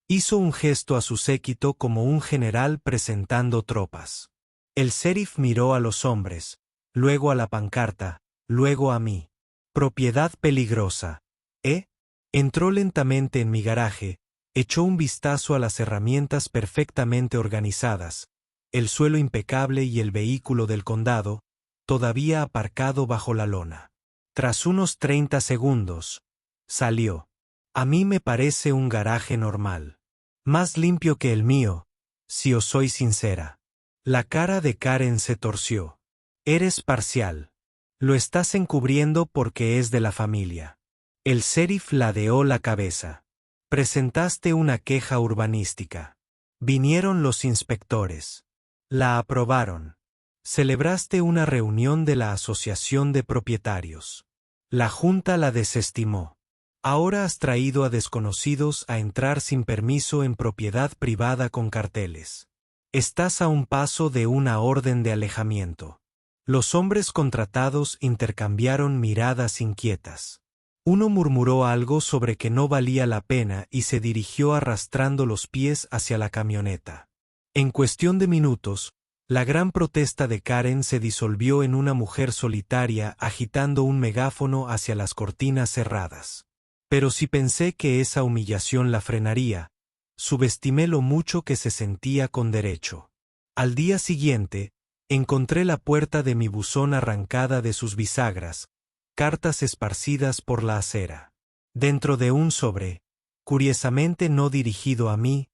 Hizo un gesto a su séquito como un general presentando tropas. El sheriff miró a los hombres, luego a la pancarta, luego a mí. Propiedad peligrosa, ¿eh? Entró lentamente en mi garaje, echó un vistazo a las herramientas perfectamente organizadas, el suelo impecable y el vehículo del condado, todavía aparcado bajo la lona. Tras unos 30 segundos, salió. A mí me parece un garaje normal. Más limpio que el mío, si os soy sincera. La cara de Karen se torció. Eres parcial. Lo estás encubriendo porque es de la familia. El sheriff ladeó la cabeza. Presentaste una queja urbanística. Vinieron los inspectores. La aprobaron. Celebraste una reunión de la Asociación de Propietarios. La Junta la desestimó. Ahora has traído a desconocidos a entrar sin permiso en propiedad privada con carteles. Estás a un paso de una orden de alejamiento. Los hombres contratados intercambiaron miradas inquietas. Uno murmuró algo sobre que no valía la pena y se dirigió arrastrando los pies hacia la camioneta. En cuestión de minutos, la gran protesta de Karen se disolvió en una mujer solitaria agitando un megáfono hacia las cortinas cerradas. Pero si pensé que esa humillación la frenaría, subestimé lo mucho que se sentía con derecho. Al día siguiente, encontré la puerta de mi buzón arrancada de sus bisagras, cartas esparcidas por la acera. Dentro de un sobre, curiosamente no dirigido a mí,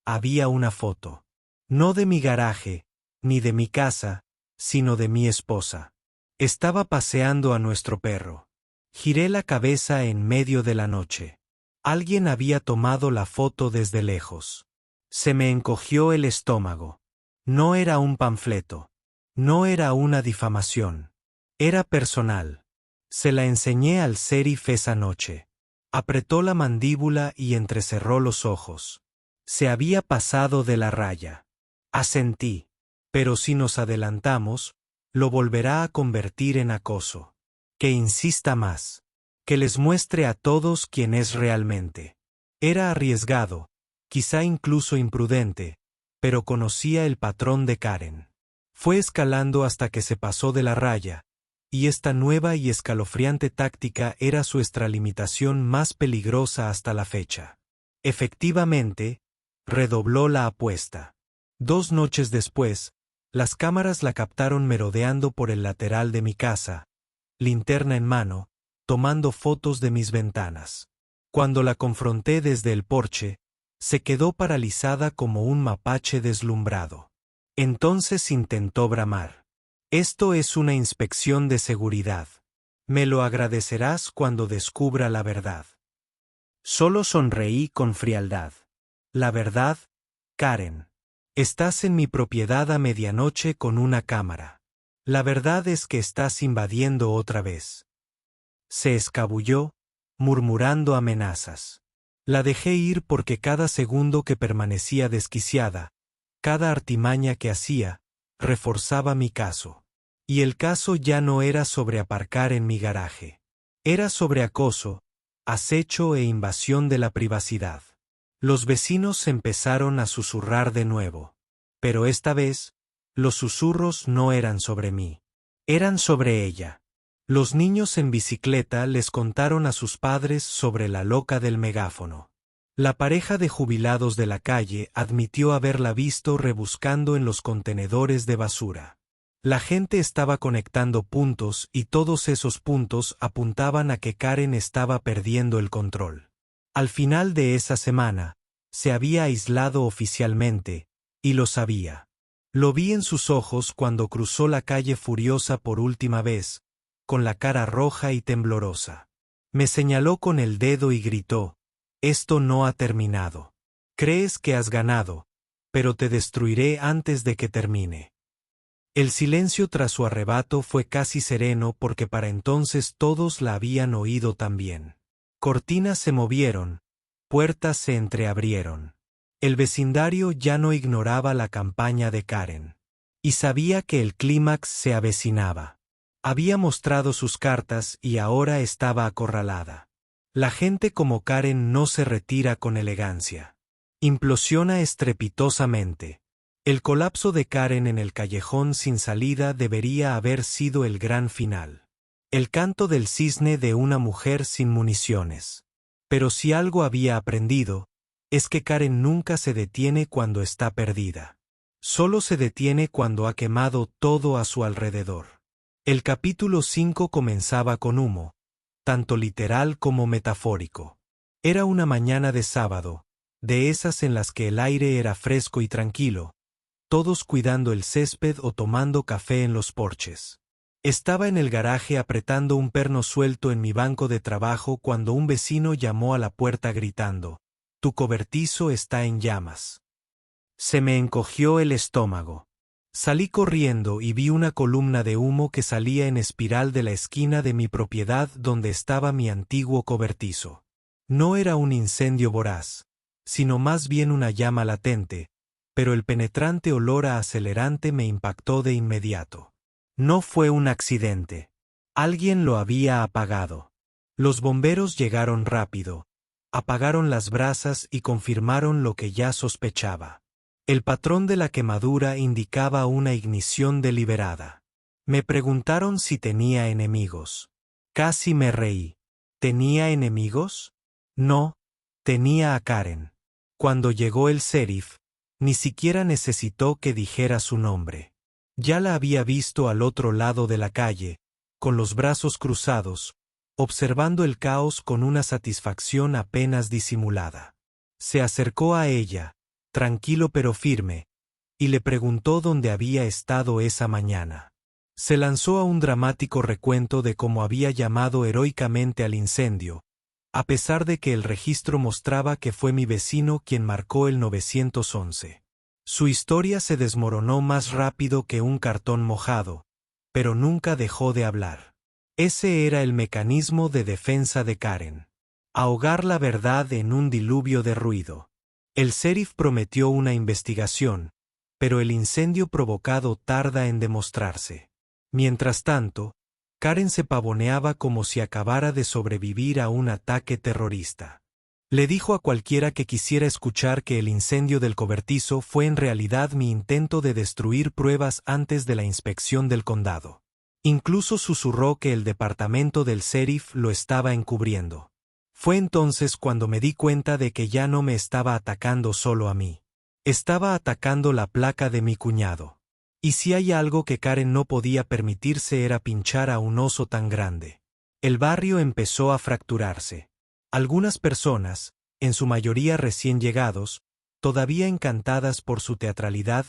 había una foto. No de mi garaje, ni de mi casa, sino de mi esposa. Estaba paseando a nuestro perro. Giré la cabeza en medio de la noche. Alguien había tomado la foto desde lejos. Se me encogió el estómago. No era un panfleto. No era una difamación. Era personal. Se la enseñé al sheriff esa noche. Apretó la mandíbula y entrecerró los ojos. Se había pasado de la raya. Asentí. Pero si nos adelantamos, lo volverá a convertir en acoso. Que insista más. Que les muestre a todos quién es realmente. Era arriesgado, quizá incluso imprudente, pero conocía el patrón de Karen. Fue escalando hasta que se pasó de la raya, y esta nueva y escalofriante táctica era su extralimitación más peligrosa hasta la fecha. Efectivamente, redobló la apuesta. 2 noches después, las cámaras la captaron merodeando por el lateral de mi casa, linterna en mano, tomando fotos de mis ventanas. Cuando la confronté desde el porche, se quedó paralizada como un mapache deslumbrado. Entonces intentó bramar. Esto es una inspección de seguridad. Me lo agradecerás cuando descubra la verdad. Solo sonreí con frialdad. La verdad, Karen. Estás en mi propiedad a medianoche con una cámara. La verdad es que estás invadiendo otra vez. Se escabulló, murmurando amenazas. La dejé ir porque cada segundo que permanecía desquiciada, cada artimaña que hacía, reforzaba mi caso. Y el caso ya no era sobre aparcar en mi garaje. Era sobre acoso, acecho e invasión de la privacidad. Los vecinos empezaron a susurrar de nuevo. Pero esta vez, los susurros no eran sobre mí. Eran sobre ella. Los niños en bicicleta les contaron a sus padres sobre la loca del megáfono. La pareja de jubilados de la calle admitió haberla visto rebuscando en los contenedores de basura. La gente estaba conectando puntos y todos esos puntos apuntaban a que Karen estaba perdiendo el control. Al final de esa semana, se había aislado oficialmente, y lo sabía. Lo vi en sus ojos cuando cruzó la calle furiosa por última vez, con la cara roja y temblorosa. Me señaló con el dedo y gritó: «Esto no ha terminado. Crees que has ganado, pero te destruiré antes de que termine». El silencio tras su arrebato fue casi sereno porque para entonces todos la habían oído también. Cortinas se movieron, puertas se entreabrieron. El vecindario ya no ignoraba la campaña de Karen. Y sabía que el clímax se avecinaba. Había mostrado sus cartas y ahora estaba acorralada. La gente como Karen no se retira con elegancia. Implosiona estrepitosamente. El colapso de Karen en el callejón sin salida debería haber sido el gran final. El canto del cisne de una mujer sin municiones. Pero si algo había aprendido, es que Karen nunca se detiene cuando está perdida. Solo se detiene cuando ha quemado todo a su alrededor. El capítulo 5 comenzaba con humo, tanto literal como metafórico. Era una mañana de sábado, de esas en las que el aire era fresco y tranquilo, todos cuidando el césped o tomando café en los porches. Estaba en el garaje apretando un perno suelto en mi banco de trabajo cuando un vecino llamó a la puerta gritando: «Tu cobertizo está en llamas». Se me encogió el estómago. Salí corriendo y vi una columna de humo que salía en espiral de la esquina de mi propiedad donde estaba mi antiguo cobertizo. No era un incendio voraz, sino más bien una llama latente, pero el penetrante olor a acelerante me impactó de inmediato. No fue un accidente. Alguien lo había apagado. Los bomberos llegaron rápido, apagaron las brasas y confirmaron lo que ya sospechaba. El patrón de la quemadura indicaba una ignición deliberada. Me preguntaron si tenía enemigos. Casi me reí. ¿Tenía enemigos? No, tenía a Karen. Cuando llegó el sheriff, ni siquiera necesitó que dijera su nombre. Ya la había visto al otro lado de la calle, con los brazos cruzados, observando el caos con una satisfacción apenas disimulada. Se acercó a ella, tranquilo pero firme, y le preguntó dónde había estado esa mañana. Se lanzó a un dramático recuento de cómo había llamado heroicamente al incendio, a pesar de que el registro mostraba que fue mi vecino quien marcó el 911. Su historia se desmoronó más rápido que un cartón mojado, pero nunca dejó de hablar. Ese era el mecanismo de defensa de Karen: ahogar la verdad en un diluvio de ruido. El sheriff prometió una investigación, pero el incendio provocado tarda en demostrarse. Mientras tanto, Karen se pavoneaba como si acabara de sobrevivir a un ataque terrorista. Le dijo a cualquiera que quisiera escuchar que el incendio del cobertizo fue en realidad mi intento de destruir pruebas antes de la inspección del condado. Incluso susurró que el departamento del sheriff lo estaba encubriendo. Fue entonces cuando me di cuenta de que ya no me estaba atacando solo a mí. Estaba atacando la placa de mi cuñado. Y si hay algo que Karen no podía permitirse era pinchar a un oso tan grande. El barrio empezó a fracturarse. Algunas personas, en su mayoría recién llegados, todavía encantadas por su teatralidad,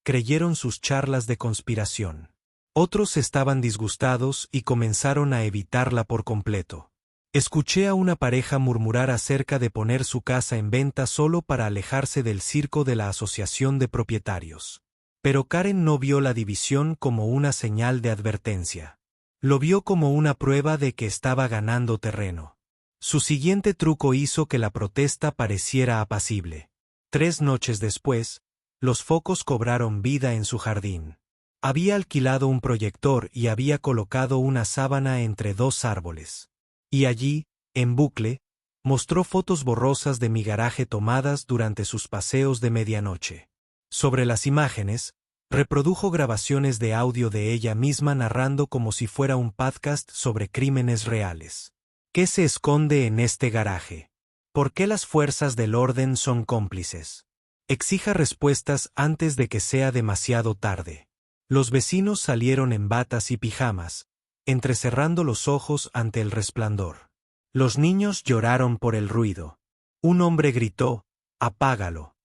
creyeron sus charlas de conspiración. Otros estaban disgustados y comenzaron a evitarla por completo. Escuché a una pareja murmurar acerca de poner su casa en venta solo para alejarse del circo de la asociación de propietarios. Pero Karen no vio la división como una señal de advertencia. Lo vio como una prueba de que estaba ganando terreno. Su siguiente truco hizo que la protesta pareciera apacible. 3 noches después, los focos cobraron vida en su jardín. Había alquilado un proyector y había colocado una sábana entre 2 árboles. Y allí, en bucle, mostró fotos borrosas de mi garaje tomadas durante sus paseos de medianoche. Sobre las imágenes, reprodujo grabaciones de audio de ella misma narrando como si fuera un podcast sobre crímenes reales. ¿Qué se esconde en este garaje? ¿Por qué las fuerzas del orden son cómplices? Exija respuestas antes de que sea demasiado tarde. Los vecinos salieron en batas y pijamas, entrecerrando los ojos ante el resplandor. Los niños lloraron por el ruido. Un hombre gritó: «¡Apágalo!».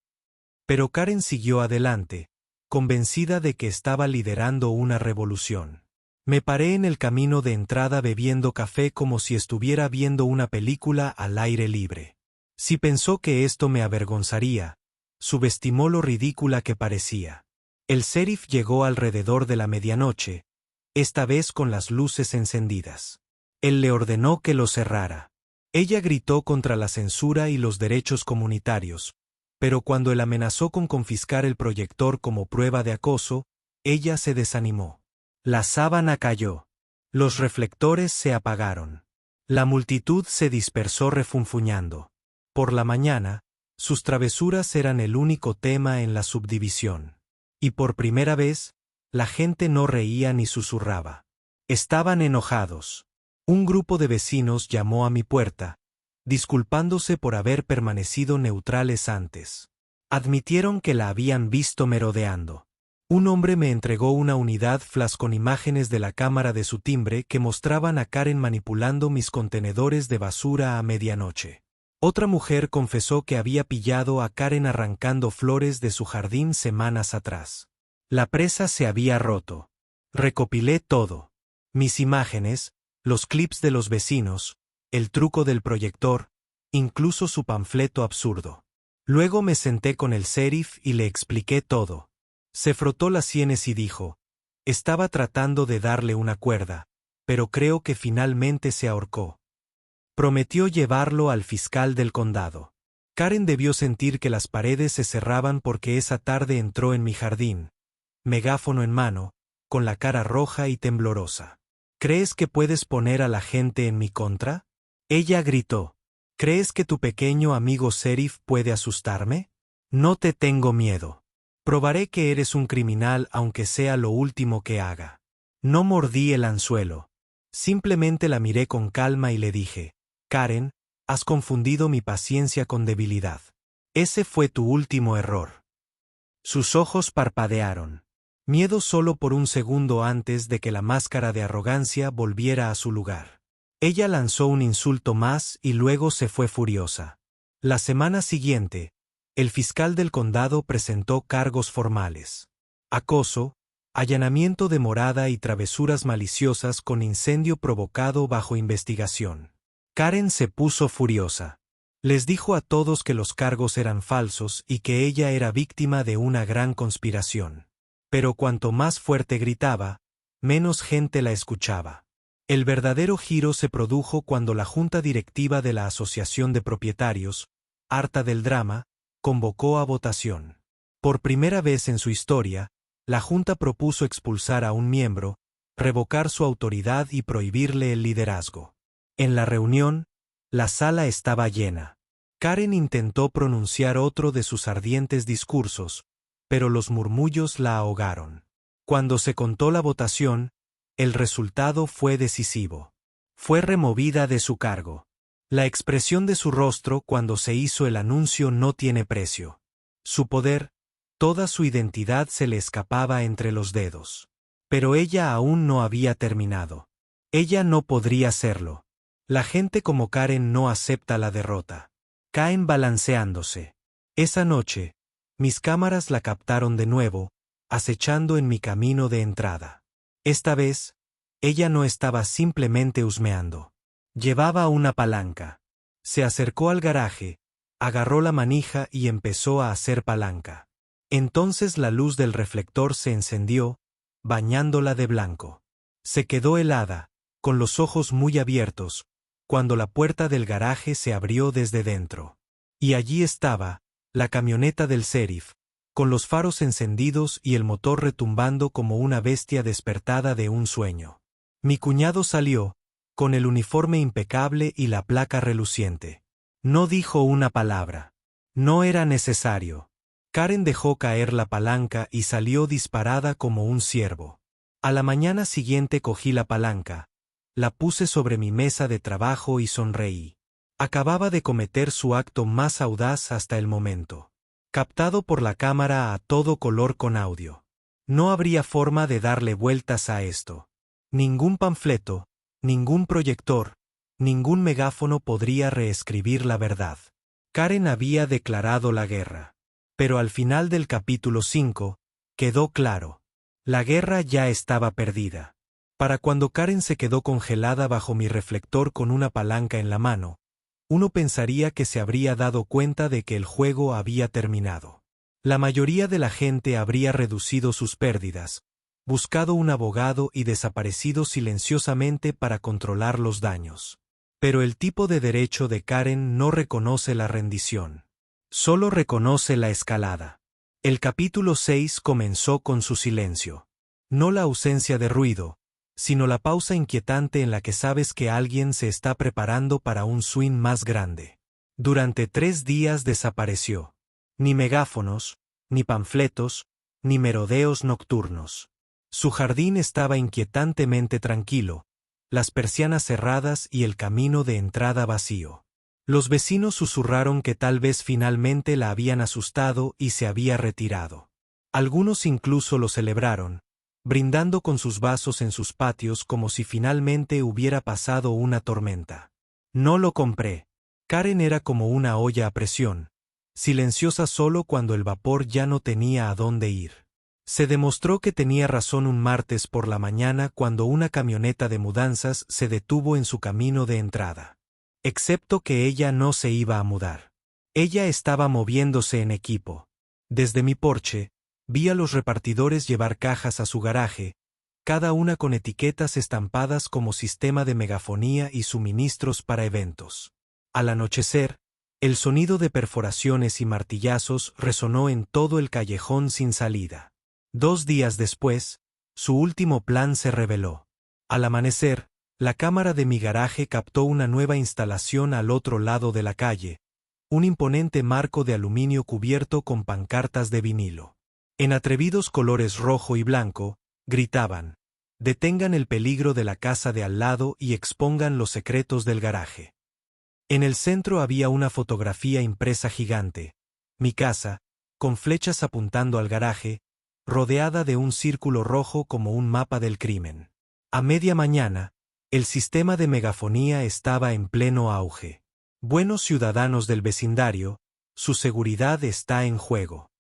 Pero Karen siguió adelante, convencida de que estaba liderando una revolución. Me paré en el camino de entrada bebiendo café como si estuviera viendo una película al aire libre. Si pensó que esto me avergonzaría, subestimó lo ridícula que parecía. El sheriff llegó alrededor de la medianoche, esta vez con las luces encendidas. Él le ordenó que lo cerrara. Ella gritó contra la censura y los derechos comunitarios, pero cuando él amenazó con confiscar el proyector como prueba de acoso, ella se desanimó. La sábana cayó. Los reflectores se apagaron. La multitud se dispersó refunfuñando. Por la mañana, sus travesuras eran el único tema en la subdivisión. Y por primera vez, la gente no reía ni susurraba. Estaban enojados. Un grupo de vecinos llamó a mi puerta, disculpándose por haber permanecido neutrales antes. Admitieron que la habían visto merodeando. Un hombre me entregó una unidad flash con imágenes de la cámara de su timbre que mostraban a Karen manipulando mis contenedores de basura a medianoche. Otra mujer confesó que había pillado a Karen arrancando flores de su jardín semanas atrás. La presa se había roto. Recopilé todo. Mis imágenes, los clips de los vecinos, el truco del proyector, incluso su panfleto absurdo. Luego me senté con el sheriff y le expliqué todo. Se frotó las sienes y dijo: estaba tratando de darle una cuerda, pero creo que finalmente se ahorcó. Prometió llevarlo al fiscal del condado. Karen debió sentir que las paredes se cerraban porque esa tarde entró en mi jardín, megáfono en mano, con la cara roja y temblorosa. ¿Crees que puedes poner a la gente en mi contra? Ella gritó. ¿Crees que tu pequeño amigo sheriff puede asustarme? No te tengo miedo. Probaré que eres un criminal aunque sea lo último que haga. No mordí el anzuelo. Simplemente la miré con calma y le dije: Karen, has confundido mi paciencia con debilidad. Ese fue tu último error. Sus ojos parpadearon. Miedo solo por un segundo antes de que la máscara de arrogancia volviera a su lugar. Ella lanzó un insulto más y luego se fue furiosa. La semana siguiente, el fiscal del condado presentó cargos formales: acoso, allanamiento de morada y travesuras maliciosas con incendio provocado bajo investigación. Karen se puso furiosa. Les dijo a todos que los cargos eran falsos y que ella era víctima de una gran conspiración. Pero cuanto más fuerte gritaba, menos gente la escuchaba. El verdadero giro se produjo cuando la junta directiva de la Asociación de Propietarios, harta del drama, convocó a votación. Por primera vez en su historia, la junta propuso expulsar a un miembro, revocar su autoridad y prohibirle el liderazgo. En la reunión, la sala estaba llena. Karen intentó pronunciar otro de sus ardientes discursos, pero los murmullos la ahogaron. Cuando se contó la votación, el resultado fue decisivo. Fue removida de su cargo. La expresión de su rostro cuando se hizo el anuncio no tiene precio. Su poder, toda su identidad se le escapaba entre los dedos. Pero ella aún no había terminado. Ella no podría serlo. La gente como Karen no acepta la derrota. Caen balanceándose. Esa noche, mis cámaras la captaron de nuevo, acechando en mi camino de entrada. Esta vez, ella no estaba simplemente husmeando. Llevaba una palanca. Se acercó al garaje, agarró la manija y empezó a hacer palanca. Entonces la luz del reflector se encendió, bañándola de blanco. Se quedó helada, con los ojos muy abiertos, cuando la puerta del garaje se abrió desde dentro. Y allí estaba, la camioneta del sheriff, con los faros encendidos y el motor retumbando como una bestia despertada de un sueño. Mi cuñado salió, con el uniforme impecable y la placa reluciente. No dijo una palabra. No era necesario. Karen dejó caer la palanca y salió disparada como un ciervo. A la mañana siguiente cogí la palanca, la puse sobre mi mesa de trabajo y sonreí. Acababa de cometer su acto más audaz hasta el momento. Captado por la cámara a todo color con audio. No habría forma de darle vueltas a esto. Ningún panfleto, ningún proyector, ningún megáfono podría reescribir la verdad. Karen había declarado la guerra. Pero al final del capítulo 5, quedó claro. La guerra ya estaba perdida. Para cuando Karen se quedó congelada bajo mi reflector con una palanca en la mano, uno pensaría que se habría dado cuenta de que el juego había terminado. La mayoría de la gente habría reducido sus pérdidas, buscado un abogado y desaparecido silenciosamente para controlar los daños. Pero el tipo de derecho de Karen no reconoce la rendición. Solo reconoce la escalada. El capítulo 6 comenzó con su silencio. No la ausencia de ruido, sino la pausa inquietante en la que sabes que alguien se está preparando para un swing más grande. Durante 3 días desapareció. Ni megáfonos, ni panfletos, ni merodeos nocturnos. Su jardín estaba inquietantemente tranquilo, las persianas cerradas y el camino de entrada vacío. Los vecinos susurraron que tal vez finalmente la habían asustado y se había retirado. Algunos incluso lo celebraron, brindando con sus vasos en sus patios como si finalmente hubiera pasado una tormenta. No lo compré. Karen era como una olla a presión, silenciosa solo cuando el vapor ya no tenía a dónde ir. Se demostró que tenía razón un martes por la mañana cuando una camioneta de mudanzas se detuvo en su camino de entrada. Excepto que ella no se iba a mudar. Ella estaba moviéndose en equipo. Desde mi porche, vi a los repartidores llevar cajas a su garaje, cada una con etiquetas estampadas como sistema de megafonía y suministros para eventos. Al anochecer, el sonido de perforaciones y martillazos resonó en todo el callejón sin salida. 2 días después, su último plan se reveló. Al amanecer, la cámara de mi garaje captó una nueva instalación al otro lado de la calle, un imponente marco de aluminio cubierto con pancartas de vinilo. En atrevidos colores rojo y blanco, gritaban: «Detengan el peligro de la casa de al lado y expongan los secretos del garaje». En el centro había una fotografía impresa gigante, mi casa, con flechas apuntando al garaje, rodeada de un círculo rojo como un mapa del crimen. A media mañana, el sistema de megafonía estaba en pleno auge. Buenos ciudadanos del vecindario, su seguridad está en juego.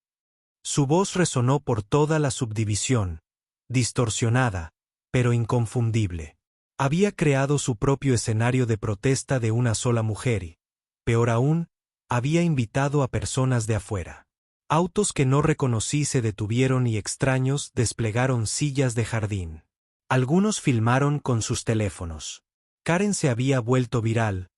Su voz resonó por toda la subdivisión, distorsionada, pero inconfundible. Había creado su propio escenario de protesta de una sola mujer y, peor aún, había invitado a personas de afuera. Autos que no reconocí se detuvieron y extraños desplegaron sillas de jardín. Algunos filmaron con sus teléfonos. Karen se había vuelto viral,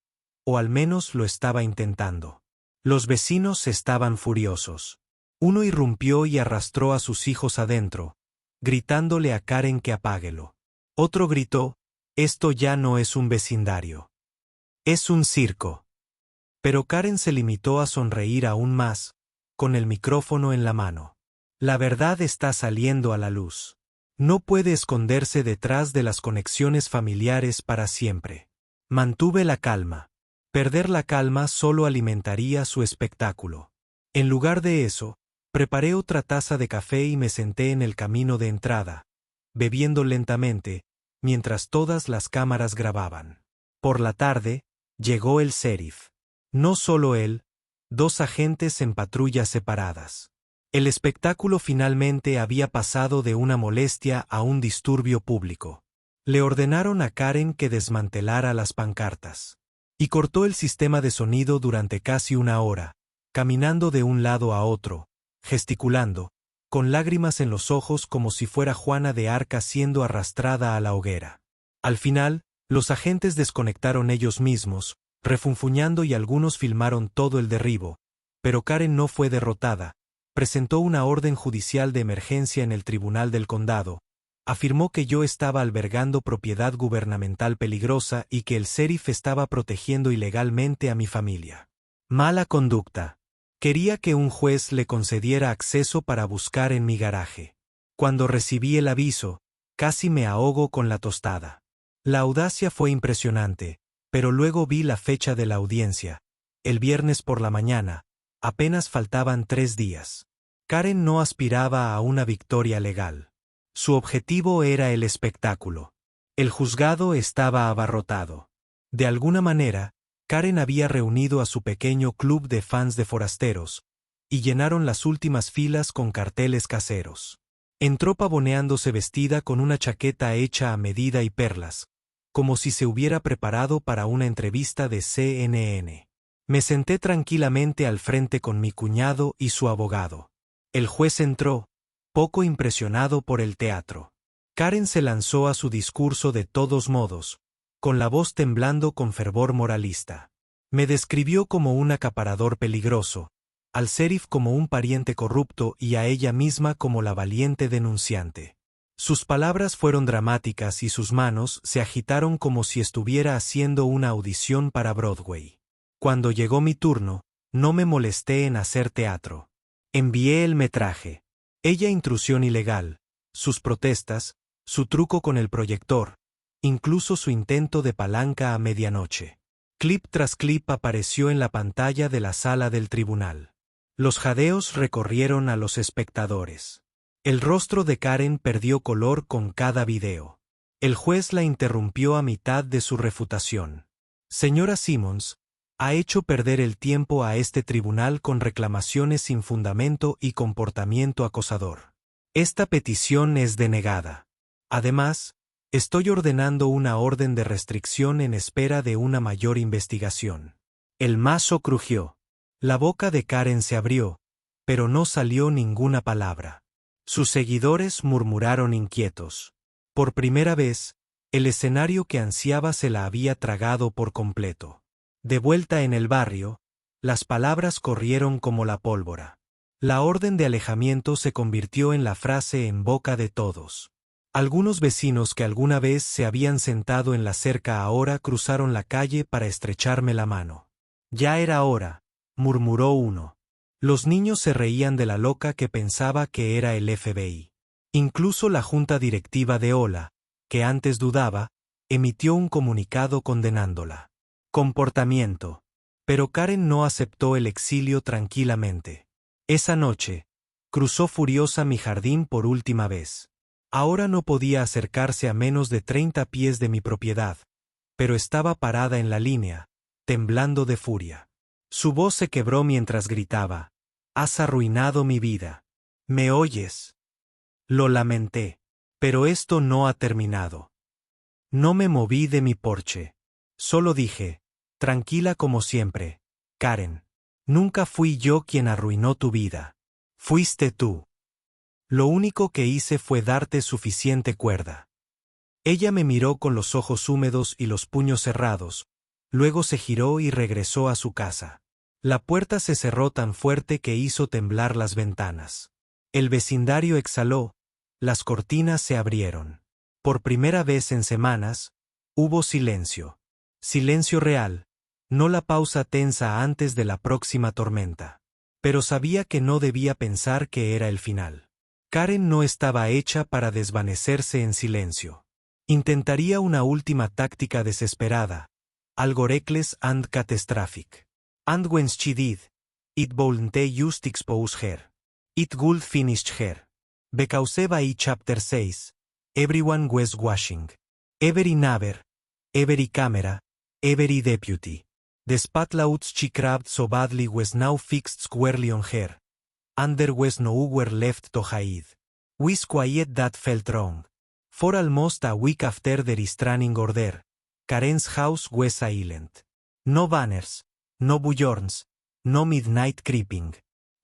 o al menos lo estaba intentando. Los vecinos estaban furiosos. Uno irrumpió y arrastró a sus hijos adentro, gritándole a Karen que apáguelo. Otro gritó: «Esto ya no es un vecindario. Es un circo». Pero Karen se limitó a sonreír aún más, con el micrófono en la mano. La verdad está saliendo a la luz. No puede esconderse detrás de las conexiones familiares para siempre. Mantuve la calma. Perder la calma solo alimentaría su espectáculo. En lugar de eso, preparé otra taza de café y me senté en el camino de entrada, bebiendo lentamente, mientras todas las cámaras grababan. Por la tarde, llegó el sheriff. No solo él, 2 agentes en patrullas separadas. El espectáculo finalmente había pasado de una molestia a un disturbio público. Le ordenaron a Karen que desmantelara las pancartas. Y cortó el sistema de sonido durante casi 1 hora, caminando de un lado a otro, gesticulando, con lágrimas en los ojos como si fuera Juana de Arca siendo arrastrada a la hoguera. Al final, los agentes desconectaron ellos mismos, refunfuñando, y algunos filmaron todo el derribo, pero Karen no fue derrotada. Presentó una orden judicial de emergencia en el tribunal del condado. Afirmó que yo estaba albergando propiedad gubernamental peligrosa y que el sheriff estaba protegiendo ilegalmente a mi familia. Mala conducta. Quería que un juez le concediera acceso para buscar en mi garaje. Cuando recibí el aviso, casi me ahogo con la tostada. La audacia fue impresionante, pero luego vi la fecha de la audiencia, el viernes por la mañana. Apenas faltaban 3 días. Karen no aspiraba a una victoria legal. Su objetivo era el espectáculo. El juzgado estaba abarrotado. De alguna manera, Karen había reunido a su pequeño club de fans de forasteros, y llenaron las últimas filas con carteles caseros. Entró pavoneándose vestida con una chaqueta hecha a medida y perlas, como si se hubiera preparado para una entrevista de CNN. Me senté tranquilamente al frente con mi cuñado y su abogado. El juez entró, poco impresionado por el teatro. Karen se lanzó a su discurso de todos modos, con la voz temblando con fervor moralista. Me describió como un acaparador peligroso, al sheriff como un pariente corrupto y a ella misma como la valiente denunciante. Sus palabras fueron dramáticas y sus manos se agitaron como si estuviera haciendo una audición para Broadway. Cuando llegó mi turno, no me molesté en hacer teatro. Envié el metraje. Ella intrusión ilegal, sus protestas, su truco con el proyector, incluso su intento de palanca a medianoche. Clip tras clip apareció en la pantalla de la sala del tribunal. Los jadeos recorrieron a los espectadores. El rostro de Karen perdió color con cada video. El juez la interrumpió a mitad de su refutación. Señora Simmons, ha hecho perder el tiempo a este tribunal con reclamaciones sin fundamento y comportamiento acosador. Esta petición es denegada. Además, estoy ordenando una orden de restricción en espera de una mayor investigación. El mazo crujió. La boca de Karen se abrió, pero no salió ninguna palabra. Sus seguidores murmuraron inquietos. Por primera vez, el escenario que ansiaba se la había tragado por completo. De vuelta en el barrio, las palabras corrieron como la pólvora. La orden de alejamiento se convirtió en la frase en boca de todos. Algunos vecinos que alguna vez se habían sentado en la cerca ahora cruzaron la calle para estrecharme la mano. Ya era hora, murmuró uno. Los niños se reían de la loca que pensaba que era el FBI. Incluso la junta directiva de Ola, que antes dudaba, emitió un comunicado condenándola. Comportamiento. Pero Karen no aceptó el exilio tranquilamente. Esa noche, cruzó furiosa mi jardín por última vez. Ahora no podía acercarse a menos de 30 pies de mi propiedad, pero estaba parada en la línea, temblando de furia. Su voz se quebró mientras gritaba: «Has arruinado mi vida. ¿Me oyes?». Lo lamenté. Pero esto no ha terminado. No me moví de mi porche. Solo dije: «Tranquila como siempre, Karen. Nunca fui yo quien arruinó tu vida. Fuiste tú. Lo único que hice fue darte suficiente cuerda». Ella me miró con los ojos húmedos y los puños cerrados, luego se giró y regresó a su casa. La puerta se cerró tan fuerte que hizo temblar las ventanas. El vecindario exhaló, las cortinas se abrieron. Por primera vez en semanas, hubo silencio. Silencio real, no la pausa tensa antes de la próxima tormenta. Pero sabía que no debía pensar que era el final. Karen no estaba hecha para desvanecerse en silencio. Intentaría una última táctica desesperada, algo reckless and catastrophic. And when she did, it wouldn't just expose her. It would finish her. Because by chapter 6, everyone was watching. Every neighbor, every camera, every deputy. The spotlights she craved so badly was now fixed squarely on her, and there was nowhere left to hide. Was quiet that felt wrong. For almost a week after the restraining order, Karen's house was silent. No banners, no bullhorns, no midnight creeping.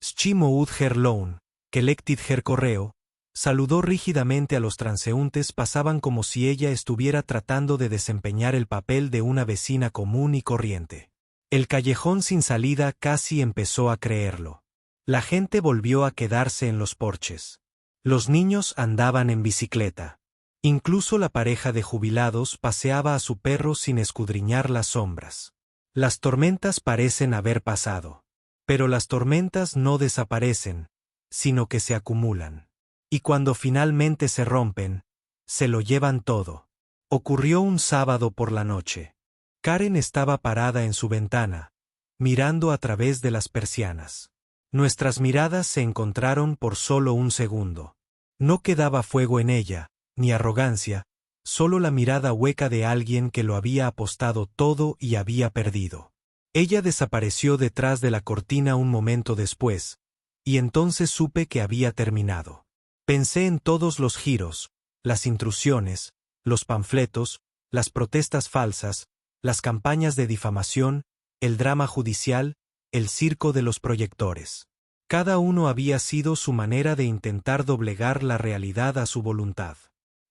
She mowed her lawn, collected her correo, saludó rígidamente a los transeúntes, pasaban como si ella estuviera tratando de desempeñar el papel de una vecina común y corriente. El callejón sin salida casi empezó a creerlo. La gente volvió a quedarse en los porches. Los niños andaban en bicicleta. Incluso la pareja de jubilados paseaba a su perro sin escudriñar las sombras. Las tormentas parecen haber pasado. Pero las tormentas no desaparecen, sino que se acumulan. Y cuando finalmente se rompen, se lo llevan todo. Ocurrió un sábado por la noche. Karen estaba parada en su ventana, mirando a través de las persianas. Nuestras miradas se encontraron por solo un segundo. No quedaba fuego en ella, ni arrogancia, solo la mirada hueca de alguien que lo había apostado todo y había perdido. Ella desapareció detrás de la cortina un momento después, y entonces supe que había terminado. Pensé en todos los giros, las intrusiones, los panfletos, las protestas falsas, las campañas de difamación, el drama judicial, el circo de los proyectores. Cada uno había sido su manera de intentar doblegar la realidad a su voluntad.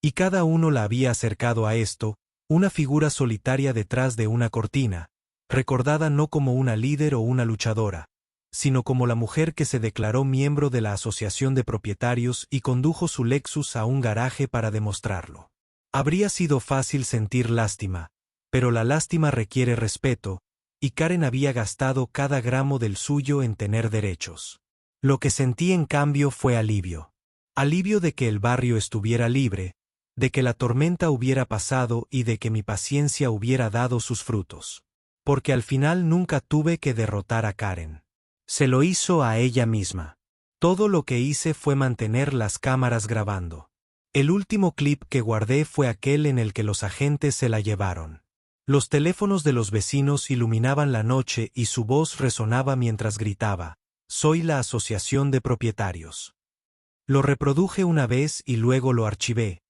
Y cada uno la había acercado a esto, una figura solitaria detrás de una cortina, recordada no como una líder o una luchadora, sino como la mujer que se declaró miembro de la Asociación de Propietarios y condujo su Lexus a un garaje para demostrarlo. Habría sido fácil sentir lástima, pero la lástima requiere respeto, y Karen había gastado cada gramo del suyo en tener derechos. Lo que sentí en cambio fue alivio. Alivio de que el barrio estuviera libre, de que la tormenta hubiera pasado y de que mi paciencia hubiera dado sus frutos. Porque al final nunca tuve que derrotar a Karen. Se lo hizo a ella misma. Todo lo que hice fue mantener las cámaras grabando. El último clip que guardé fue aquel en el que los agentes se la llevaron. Los teléfonos de los vecinos iluminaban la noche y su voz resonaba mientras gritaba: «Soy la Asociación de Propietarios». Lo reproduje una vez y luego lo archivé.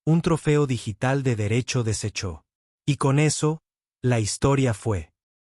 Un trofeo digital de derecho desechó. Y con eso, la historia fue.